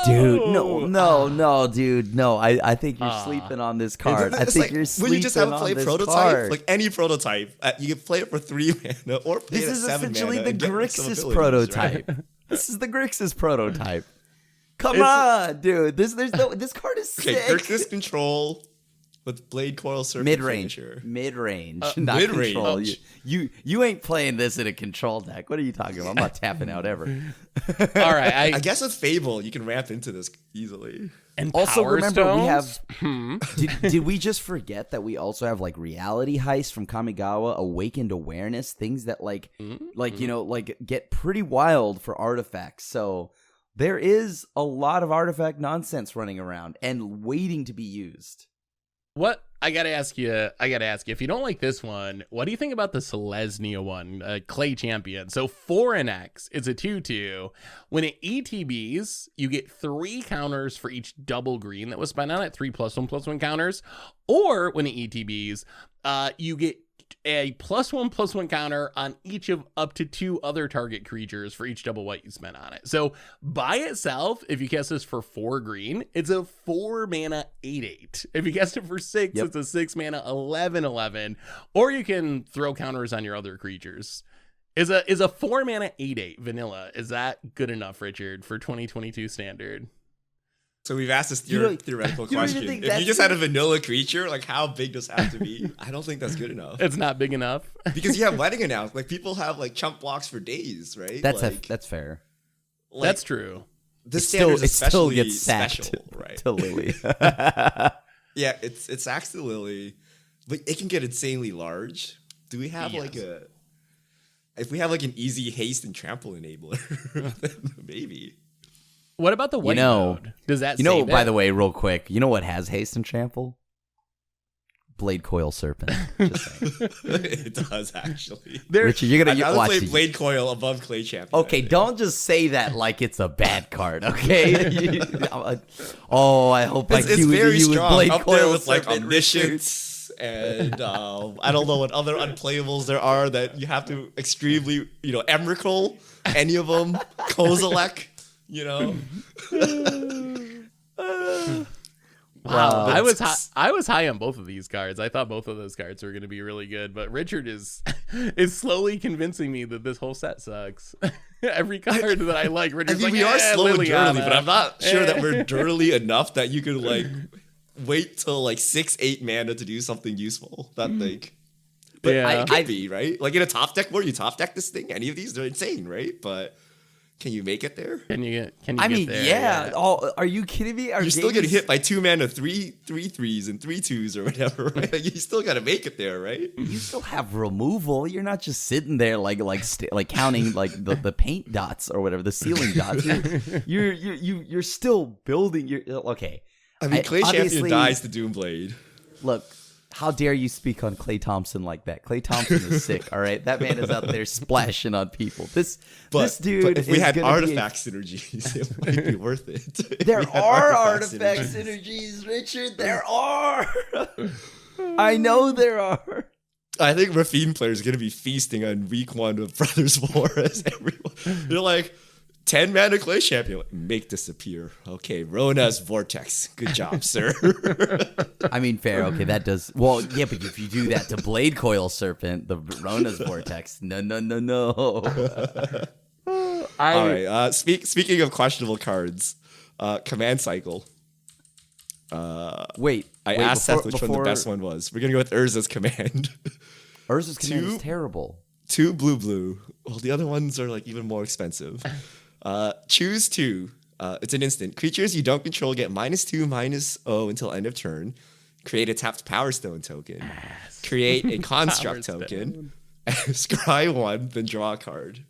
Dude, no, dude, no. I think you're sleeping on this card. I think you're sleeping on this card. When you just have a play prototype, like any prototype, you can play it for 3 mana or play it at 7 mana. This is essentially the Grixis prototype. This is the Grixis prototype. Come on, dude. This card is sick. Okay, Grixis control with Blade Coil Serpent Mid-range, finisher. not mid-range. control. You ain't playing this in a control deck. What are you talking about? I'm not tapping out ever. All right, I guess with Fable, you can ramp into this easily. and Also, Power remember we Stones? have. Did we just forget that we also have like Reality Heist from Kamigawa, Awakened Awareness, things that like get pretty wild for artifacts. So there is a lot of artifact nonsense running around and waiting to be used. What I gotta ask you, if you don't like this one, what do you think about the Selesnya one, Clay Champion? So 4NX, it's a 2/2. When it ETBs, you get 3 counters for each double green that was spent on it, 3 +1/+1 counters. Or when it ETBs, you get a +1/+1 counter on each of up to 2 other target creatures for each double white you spent on it. So by itself, if you cast this for 4 green, it's a 4 mana 8/8. If you cast it for 6, it's a 6 mana 11/11. Or you can throw counters on your other creatures. Is a 4 mana 8/8 vanilla? Is that good enough, Richard, for 2022 standard? So we've asked this theoretical question. If you just had a vanilla creature, like how big does it have to be? I don't think that's good enough. It's not big enough. Because you have wedding announced. Like people have like chump blocks for days, right? That's fair. Like, That's true. This standard is still especially gets sacked special, right? to Lily. Yeah, it sacks to Lily, but it can get insanely large. Do we have if we have like an easy haste and trample enabler, then maybe. What about the white mode? Does that save by it? the way, real quick, you know what has haste and trample? Blade Coil Serpent. Just saying. It does actually. Richard, you're gonna I'd rather watch play these. Blade Coil above Clay Champion. Okay, don't just say that like it's a bad card, okay? I hope I It's queue very you with strong Blade up Coil there with like Serpent, Omniscience and I don't know what other unplayables there are that you have to extremely, Emrakul, any of them, Kozilek, Wow, I was high on both of these cards. I thought both of those cards were going to be really good, but Richard is slowly convincing me that this whole set sucks. Every card that I like, Richard's we are slow and dirty, but I'm not sure that we're we're dirty enough that you could like wait till like 6-8 mana to do something useful. That like, but Yeah. it could be right. Like in a top deck, where you top deck this thing, any of these, they're insane, right? But can you make it there? Can you I get mean, there? yeah. Oh, are you kidding me? You're still getting hit by 2 mana, 3/3s and 3/2s or whatever, right? Like, you still got to make it there, right? You still have removal. You're not just sitting there like counting like the paint dots or whatever, the ceiling dots. You're still building your okay. I mean, Clay Champion obviously- dies to Doomblade. Look, how dare you speak on Klay Thompson like that? Klay Thompson is sick, all right? That man is out there splashing on people. This dude But if we is had gonna artifact synergies, it might be worth it. If There we had are artifact synergies, Richard. There are. I know there are. I think Rafine players are going to be feasting on week 1 of Brothers War as everyone. They're like, 10 mana Clay Champion. Like, make disappear. Okay, Rona's Vortex. Good job, sir. I mean, fair. Okay, that does. Well, yeah, but if you do that to Blade Coil Serpent, the Rona's Vortex. No. All right. Speaking of questionable cards, Command Cycle. Wait, I asked Seth which one the best one was. We're going to go with Urza's Command. Urza's Command is terrible. 2 blue. Well, the other ones are like even more expensive. Choose 2. It's an instant. Creatures you don't control get -2/-0 until end of turn. Create a tapped Power Stone token. Create a Construct token. Scry 1, then draw a card.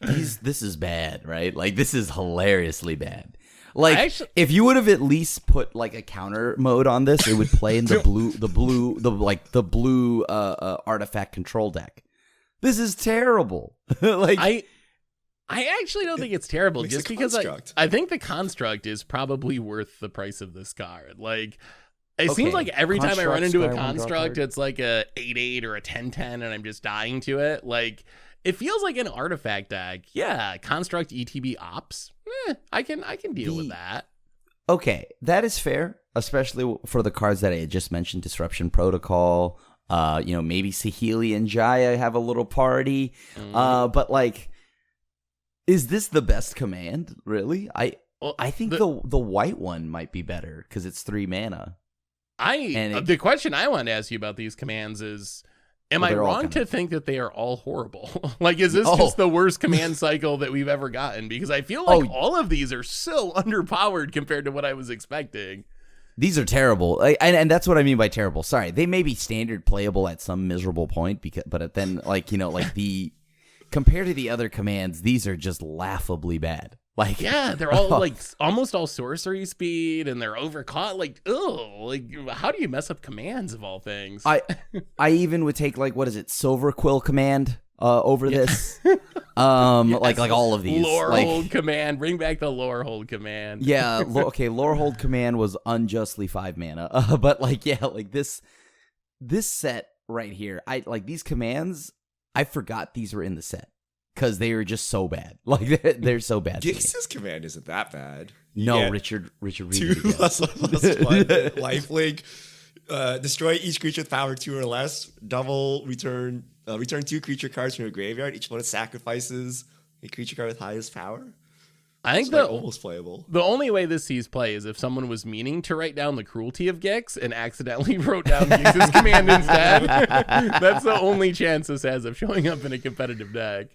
This is bad, right? Like, this is hilariously bad. Like, if you would have at least put like a counter mode on this, it would play in the blue artifact control deck. This is terrible. Like, I actually don't think it's terrible, Makes just a because construct. I think the construct is probably worth the price of this card. Like, it seems like every time I run into a construct, it's like a 8/8 or a 10/10, and I'm just dying to it. Like, it feels like an artifact deck. Yeah, construct ETB ops. I can deal with that. Okay, that is fair, especially for the cards that I had just mentioned, Disruption Protocol. Maybe Saheeli and Jaya have a little party. But like, Is this the best command? Really? I think the white one might be better because it's 3 mana. The question I want to ask you about these commands is, am I wrong to think that they are all horrible? Like, is this just the worst command cycle that we've ever gotten? Because I feel like all of these are so underpowered compared to what I was expecting. These are terrible, and that's what I mean by terrible. Sorry, they may be standard playable at some miserable point, but then compared to the other commands, these are just laughably bad. Like, yeah, they're all like almost all sorcery speed, and they're overcaught. Like, how do you mess up commands of all things? I even would take what is it, Silver Quill command over this. Like all of these. Lore hold command. Bring back the lore hold command. Yeah, lore hold command was unjustly 5 mana. But this set right here, these commands, I forgot these were in the set because they were just so bad. Like they're so bad. Gix's command isn't that bad. No, Richard read 2 +1/+1 lifelink. Destroy each creature with power 2 or less. Double return 2 creature cards from your graveyard. Each one sacrifices a creature card with highest power. I think almost playable. The only way this sees play is if someone was meaning to write down the cruelty of Gix and accidentally wrote down Gix's command instead. That's the only chance this has of showing up in a competitive deck.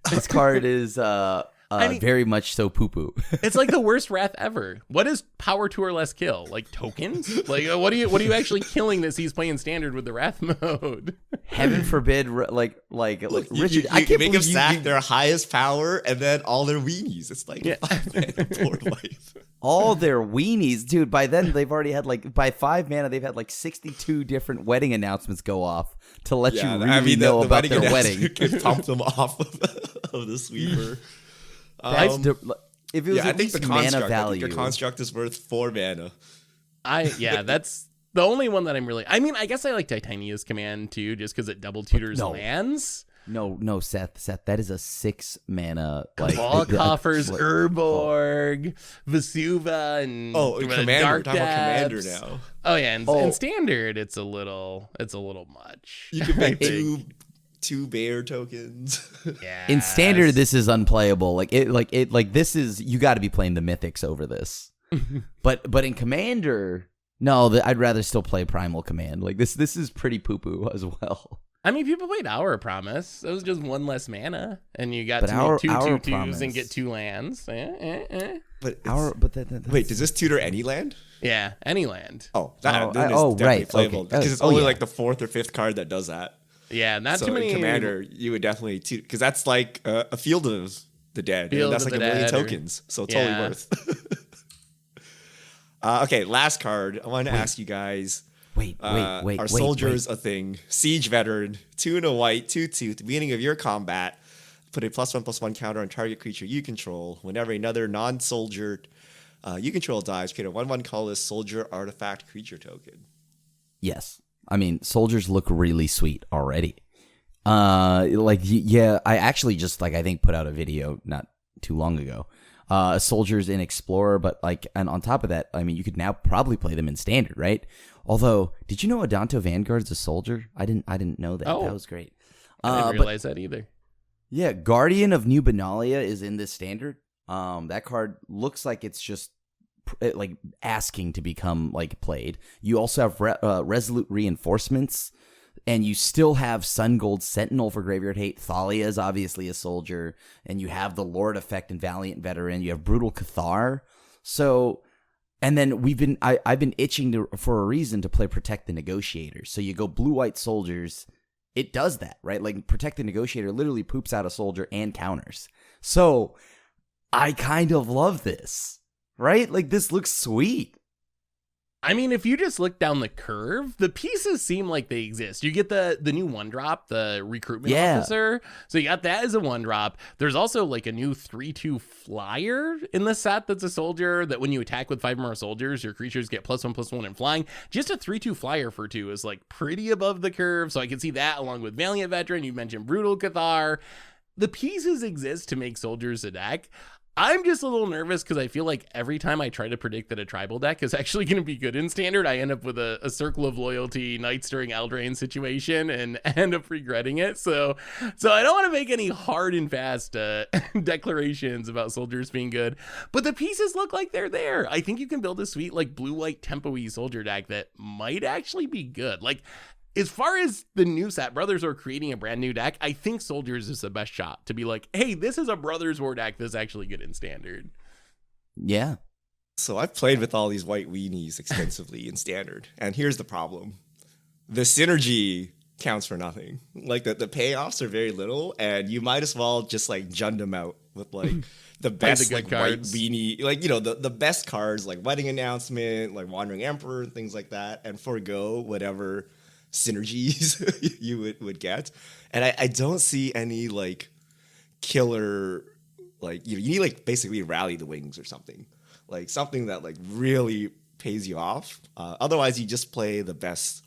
This card is very much so poo-poo. It's like the worst wrath ever. What is power 2 or less kill? Like tokens? Like what are you actually killing that he's playing standard with the wrath mode? Heaven forbid, Richard. You I can't make them believe sack their highest power and then all their weenies. It's like 5 mana for life. All their weenies, dude. By then they've already had by 5 mana they've had 62 different wedding announcements go off to let you really know about their wedding. Can pump them off of the sweeper. If it was I think the construct. value, I think your construct is worth 4 mana. That's the only one that I'm really. I mean, I guess I like Titania's command too, just because it double tutors lands. No, Seth, that is a 6 mana. Claw Coffers, Urborg, Vesuva, and Commander. Dark We're talking about Commander Depths. now. Oh yeah, and Standard, it's a little much. You can make 2 bear tokens. Yeah. In Standard, this is unplayable. This is, you got to be playing the Mythics over this. but in Commander, no, I'd rather still play Primal Command. This is pretty poo poo as well. I mean, people played Hour Promise. It was just 1 less mana, and you got to make 2 2/2s and get 2 lands. Wait, does this tutor any land? Yeah, any land. Oh, that is definitely right, playable okay. because it's only the 4th or 5th card that does that. Yeah, not too many. In Commander, you would definitely because that's like a Field of the Dead. Field that's of like the 1 million Dead tokens, so totally worth. Okay, last card. I wanted to ask you guys. Are soldiers a thing? Siege Veteran, 2 and a white, 2/2. At the beginning of your combat, put a +1/+1 counter on target creature you control. Whenever another non-soldier you control dies, create a 1/1 colorless soldier artifact creature token. Yes. I mean, soldiers look really sweet already. I actually just I think put out a video not too long ago. Soldiers in Explorer, but and on top of that, I mean, you could now probably play them in Standard, right? Although, did you know Adanto Vanguard's a soldier? I didn't know that. That was great. I didn't realize that either. Yeah, Guardian of New Benalia is in this Standard. That card looks like it's just asking to become played. You also have Resolute Reinforcements, and you still have Sun Gold Sentinel for Graveyard Hate. Thalia is obviously a soldier, and you have the Lord Effect and Valiant Veteran. You have Brutal Cathar. So, and then I've been itching for a reason to play Protect the Negotiator. So you go blue-white soldiers. It does that, right? Protect the Negotiator literally poops out a soldier and counters. So I kind of love this. Right? This looks sweet. I mean, if you just look down the curve, the pieces seem like they exist. You get the new 1-drop, the Recruitment Officer. So you got that as a 1-drop. There's also a new 3/2 flyer in the set that's a soldier that when you attack with 5 more soldiers, your creatures get +1/+1 in flying. Just a 3/2 flyer for 2 is pretty above the curve. So I can see that along with Valiant Veteran. You mentioned Brutal Cathar. The pieces exist to make soldiers a deck. I'm just a little nervous because I feel like every time I try to predict that a tribal deck is actually going to be good in Standard, I end up with a Circle of Loyalty, Knights during Eldraine situation and end up regretting it. So I don't want to make any hard and fast declarations about Soldiers being good, but the pieces look like they're there. I think you can build a sweet like blue-white tempo-y Soldier deck that might actually be good. Like, as far as the new set, Brothers War creating a brand new deck, I think Soldiers is the best shot to be like, hey, this is a Brothers War deck that's actually good in Standard. Yeah. So I've played with all these white weenies extensively in Standard, and here's the problem. The synergy counts for nothing. Like, the payoffs are very little, and you might as well just, like, jund them out with, like, the best, the like, white weenie, like, you know, the best cards, like Wedding Announcement, like Wandering Emperor, and things like that, and forego whatever synergies you would get. And I don't see any like killer, like you need like basically Rally the Wings or something, like something that like really pays you off. Otherwise you just play the best,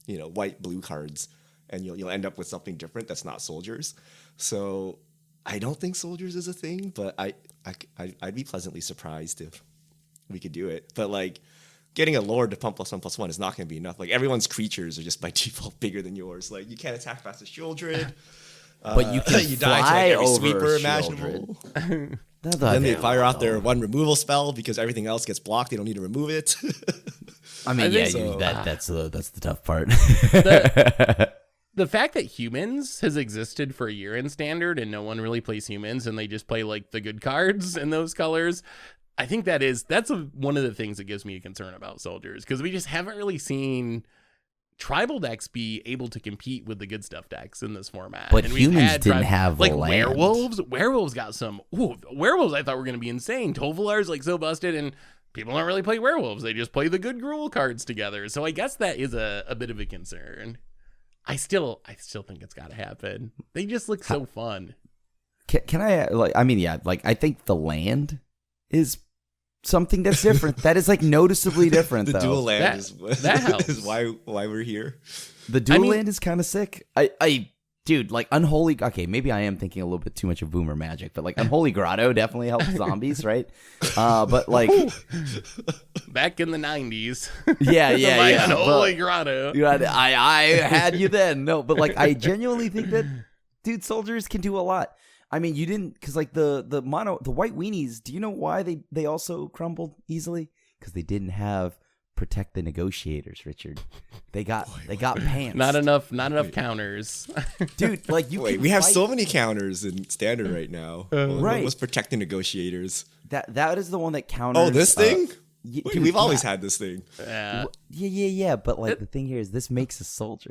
you know, white blue cards and you'll end up with something different that's not Soldiers. So I don't think Soldiers is a thing, but I'd be pleasantly surprised if we could do it. But like, getting a Lord to pump +1/+1 is not going to be enough. Like, everyone's creatures are just by default bigger than yours. Like, you can't attack fast as Shieldred. But you can you fly die to like every over sweeper Shieldred. imaginable. Then they fire off their one removal spell because everything else gets blocked. They don't need to remove it. I mean, think that's the tough part. The fact that Humans has existed for a year in Standard and no one really plays Humans and they just play like the good cards in those colors, I think that's one of the things that gives me a concern about Soldiers, because we just haven't really seen tribal decks be able to compete with the good stuff decks in this format. But and Humans didn't have like land. Werewolves got some. Werewolves I thought were going to be insane. Tovolar's like so busted, and people don't really play Werewolves. They just play the good Gruul cards together. So I guess that is a bit of a concern. I still think it's got to happen. They just look so fun. Can I like? I mean, yeah. Like, I think the land is something that's different. That is like noticeably different. The though. dual land that helps. is why we're here. The dual land is kind of sick. Dude, like Unholy. Okay, maybe I am thinking a little bit too much of Boomer Magic, but like Unholy Grotto definitely helps zombies, right? But like back in the 90s. Yeah. Unholy Grotto. I had you then. No, but like I genuinely think that, dude, Soldiers can do a lot. I mean, you didn't, because like the white weenies, do you know why they also crumbled easily? Because they didn't have Protect the Negotiators, Richard. They got pants. Not enough counters. Dude, like we have so many counters in Standard right now. Right. What's Protect the Negotiators? That is the one that counters. Oh, this thing? Dude, we've always had this thing. Yeah. But like the thing here is, this makes a Soldier.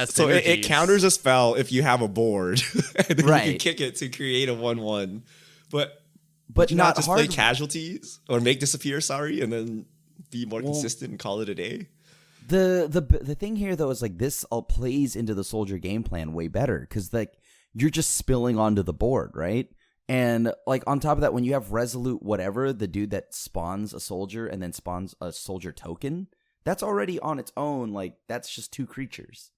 So it counters a spell if you have a board, and then you can kick it to create a 1/1. But not just play casualties or make disappear. Sorry, and then be more consistent and call it a day. The thing here though is like this all plays into the Soldier game plan way better, because like you're just spilling onto the board, right? And like on top of that, when you have Resolute whatever, the dude that spawns a Soldier and then spawns a Soldier token, that's already on its own. Like, that's just 2 creatures.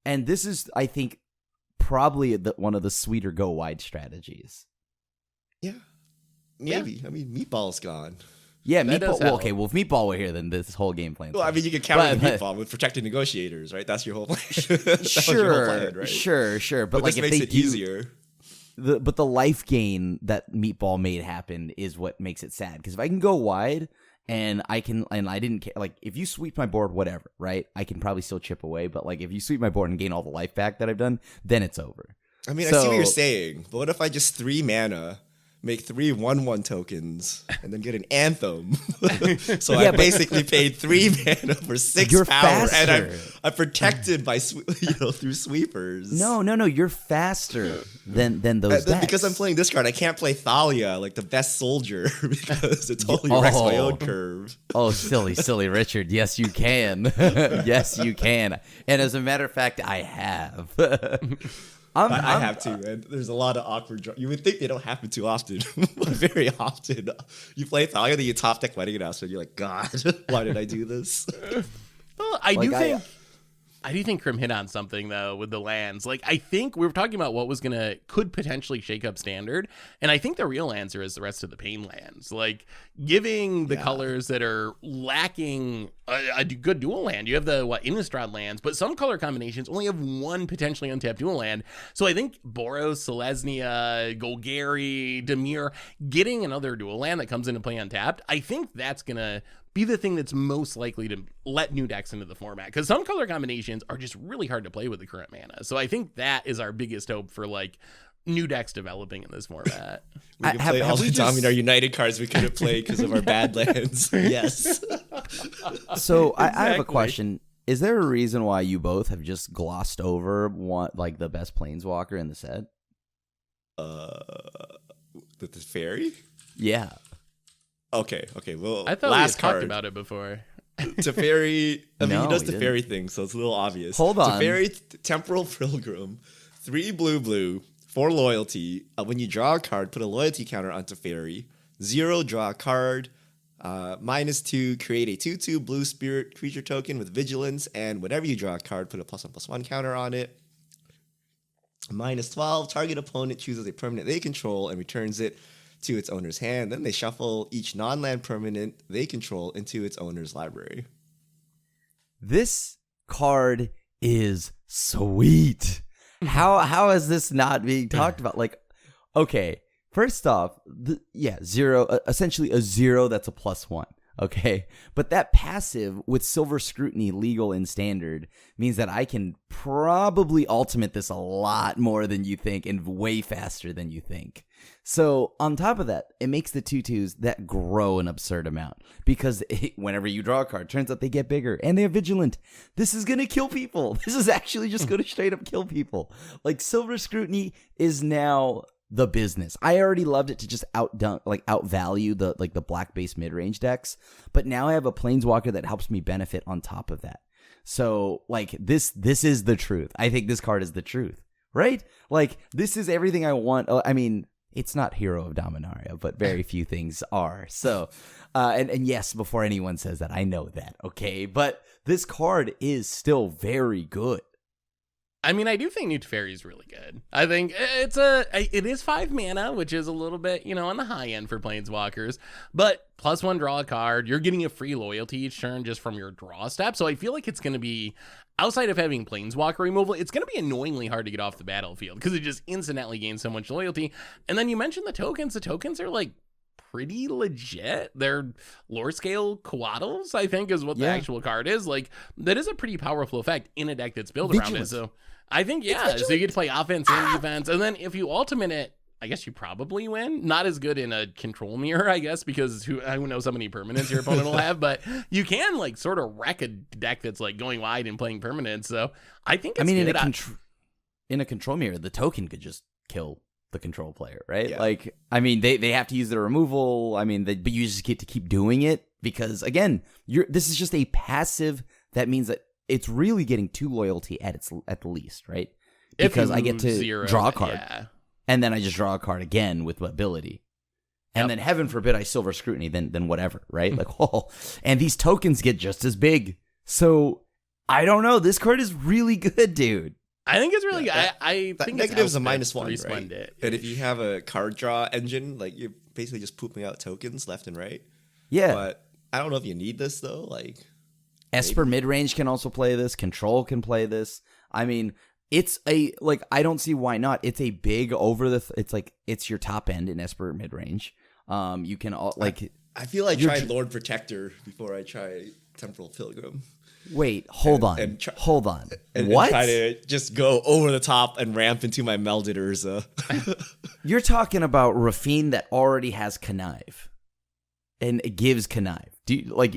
And this is, I think, probably one of the sweeter go wide strategies. Yeah, maybe. I mean, Meatball's gone. Yeah, Meatball. Well, okay, well, if Meatball were here, then this whole game plan. Well, I mean, you can counter the Meatball with Protected Negotiators, right? That's your whole plan. Sure. But like, this if makes they it easier. But the life gain that Meatball made happen is what makes it sad. Because if I can go wide and I didn't care, like if you sweep my board, whatever, right? I can probably still chip away. But like if you sweep my board and gain all the life back that I've done, then it's over. I mean, I see what you're saying, but what if I just 3 mana, make 3 1/1 tokens, and then get an Anthem? So I basically paid 3 mana for 6 power, faster. and I'm protected by through sweepers. No, you're faster than those decks. Because I'm playing this card, I can't play Thalia, like the best soldier, because it totally wrecks my own curve. Oh, silly Richard. Yes, you can. Yes, you can. And as a matter of fact, I have. I have to, and there's a lot of awkward. You would think they don't happen too often, but very often. You play Thalia, then you top deck Wedding Announcement, you're like, God, why did I do this? Well, I do think I do think Krim hit on something though with the lands. Like, I think we were talking about what could potentially shake up Standard, and I think the real answer is the rest of the Pain lands. Like, giving the colors that are lacking a good dual land. You have the Innistrad lands, but some color combinations only have one potentially untapped dual land. So I think Boros, Selesnya, Golgari, Dimir, getting another dual land that comes into play untapped, I think that's gonna be the thing that's most likely to let new decks into the format, because some color combinations are just really hard to play with the current mana. So I think that is our biggest hope for like new decks developing in this format. We can play all the Dominator United cards we couldn't play because of our bad lands. Yes. So exactly. I have a question. Is there a reason why you both have just glossed over the best Planeswalker in the set? The Teferi? Yeah. Okay. Well, I thought we had talked about it before. Teferi, he does Teferi thing, so it's a little obvious. Hold on. Teferi, Temporal Pilgrim, 3 blue, 4 loyalty. When you draw a card, put a loyalty counter on Teferi. 0, draw a card. -2, create a 2/2 blue spirit creature token with vigilance, and whenever you draw a card, put a +1/+1 counter on it. -12, target opponent chooses a permanent they control and returns it to its owner's hand. Then they shuffle each non-land permanent they control into its owner's library. This card is sweet. How is this not being talked about? Like, okay, first off, 0, essentially a 0 that's a +1. Okay, but that passive with Silver Scrutiny legal in Standard means that I can probably ultimate this a lot more than you think and way faster than you think. So on top of that, it makes the 2/2s that grow an absurd amount because whenever you draw a card, turns out they get bigger and they're vigilant. This is going to kill people. This is actually just going to straight up kill people. Like, Silver Scrutiny is now the business. I already loved it to just outvalue the black base mid-range decks, but now I have a Planeswalker that helps me benefit on top of that. So like this is the truth. I think this card is the truth, right? Like, this is everything I want. I mean, it's not Hero of Dominaria, but very few things are. So, and yes, before anyone says that, I know that, okay? But this card is still very good. I mean, I do think New Teferi is really good. I think it is 5 mana, which is a little bit, on the high end for Planeswalkers, but +1 draw a card. You're getting a free loyalty each turn just from your draw step. So I feel like it's going to be, outside of having Planeswalker removal, it's going to be annoyingly hard to get off the battlefield because it just instantly gains so much loyalty. And then you mentioned the tokens. The tokens are like pretty legit. They're lore scale Coatls, I think, is what the actual card is. Like, that is a pretty powerful effect in a deck that's built around it. So I think, so you get to play offense and defense. And then if you ultimate it, I guess you probably win. Not as good in a control mirror, I guess, because who knows how many permanents your opponent will have, but you can like sort of wreck a deck that's like going wide and playing permanents. So I think it's good. In a control mirror, the token could just kill the control player, right? Yeah. Like, I mean, they have to use the removal. I mean, but you just get to keep doing it because, again, this is just a passive. That means that it's really getting 2 loyalty at the least, right? Because I get to draw a card, and then I just draw a card again with ability, and then heaven forbid I Silver Scrutiny, then whatever, right? Like, and these tokens get just as big. So I don't know. This card is really good, dude. I think it's really good. I think negative is a -1, right? And if you have a card draw engine, like, you're basically just pooping out tokens left and right. Yeah. But I don't know if you need this, though. Like, Esper midrange can also play this. Control can play this. I mean, it's I don't see why not. It's a big it's your top end in Esper midrange. You can I feel like I tried Lord Protector before I try Temporal Pilgrim. Wait, hold on. Hold on. What? And try to just go over the top and ramp into my Melded Urza. You're talking about Rafine that already has Connive. And it gives Connive. Do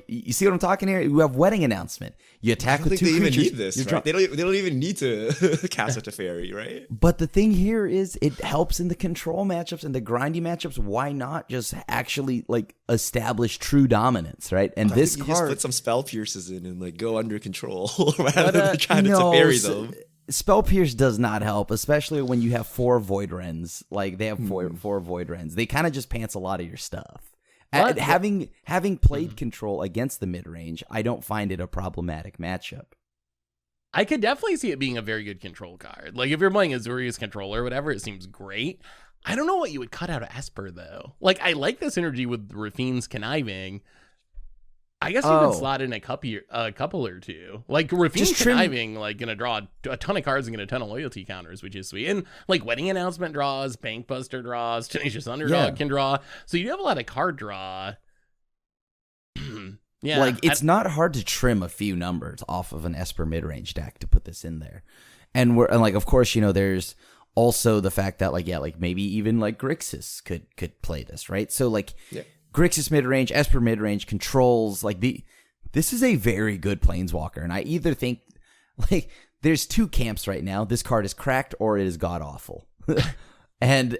you see what I'm talking here? You have Wedding Announcement. You attack with 2 creatures. They even need this, right? They don't even need to cast a Teferi, right? But the thing here is it helps in the control matchups and the grindy matchups. Why not just actually establish true dominance, right? And this card, just put some Spell Pierces in and go under control rather than trying to Teferi them. Spell Pierce does not help, especially when you have 4 Void Rens. Like, they have four Void Rens. They kind of just pants a lot of your stuff. Having played control against the mid range, I don't find it a problematic matchup. I could definitely see it being a very good control card. Like, if you're playing Azorius Control or whatever, it seems great. I don't know what you would cut out of Esper, though. Like, I like this synergy with Rafine's Conniving. I guess you could slot in a couple or two. Like, Rafine's Conniving, like, gonna draw a ton of cards and get a ton of loyalty counters, which is sweet. And, like, Wedding Announcement draws, Bankbuster draws, Tenacious Underdog can draw. So you do have a lot of card draw. Yeah, like it's not hard to trim a few numbers off of an Esper midrange deck to put this in there, and like of course there's also the fact that like maybe even like Grixis could play this, right? So like Grixis midrange, Esper midrange controls this is a very good Planeswalker, and I either think like there's two camps right now. This card is cracked or it is god awful, and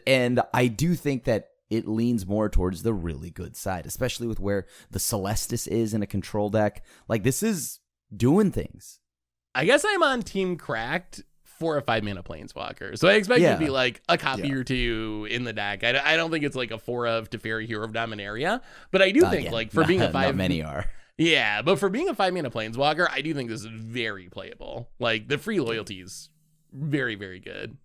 I do think that it leans more towards the really good side, especially with where the Celestis is in a control deck. Like, this is doing things. I guess I'm on Team Cracked for a 5-mana Planeswalker. So I expect it to be like a copy or two in the deck. I don't think it's like a 4 of Teferi, Hero of Dominaria, but I do think like for being a 5... Not many are. Yeah, but for being a 5-mana Planeswalker, I do think this is very playable. Like, the free loyalty is very, very good.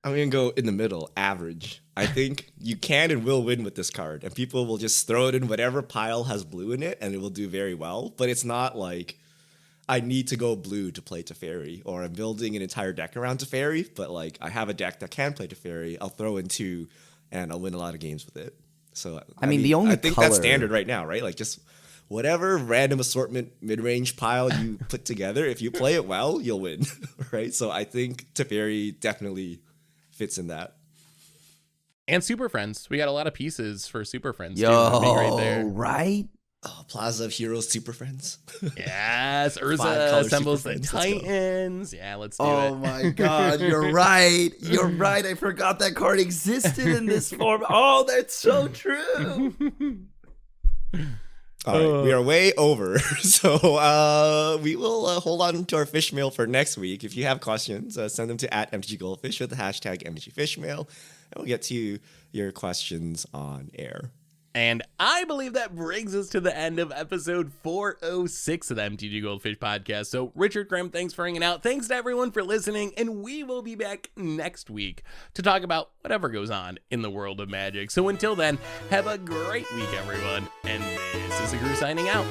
I'm going to go in the middle, average. I think you can and will win with this card, and people will just throw it in whatever pile has blue in it, and it will do very well. But it's not like I need to go blue to play Teferi, or I'm building an entire deck around Teferi, but like I have a deck that can play Teferi. I'll throw in 2, and I'll win a lot of games with it. So I mean the only I think that's standard right now, right? Like just whatever random assortment mid-range pile you put together, if you play it well, you'll win, right? So I think Teferi definitely fits in that. And Super Friends. We got a lot of pieces for Super Friends. Yo, too, right there. Right? Oh, Plaza of Heroes Super Friends. Yes, Urza assembles the Titans. Yeah, let's do it. Oh my god, you're right. You're right. I forgot that card existed in this form. Oh, that's so true. All right, we are way over, so we will hold on to our fish mail for next week. If you have questions, send them to @MTGGoldfish with the hashtag MTGFishmail, and we'll get to your questions on air. And I believe that brings us to the end of episode 406 of the MTG Goldfish podcast. So, Richard Grimm, thanks for hanging out. Thanks to everyone for listening. And we will be back next week to talk about whatever goes on in the world of Magic. So, until then, have a great week, everyone. And this is the crew signing out.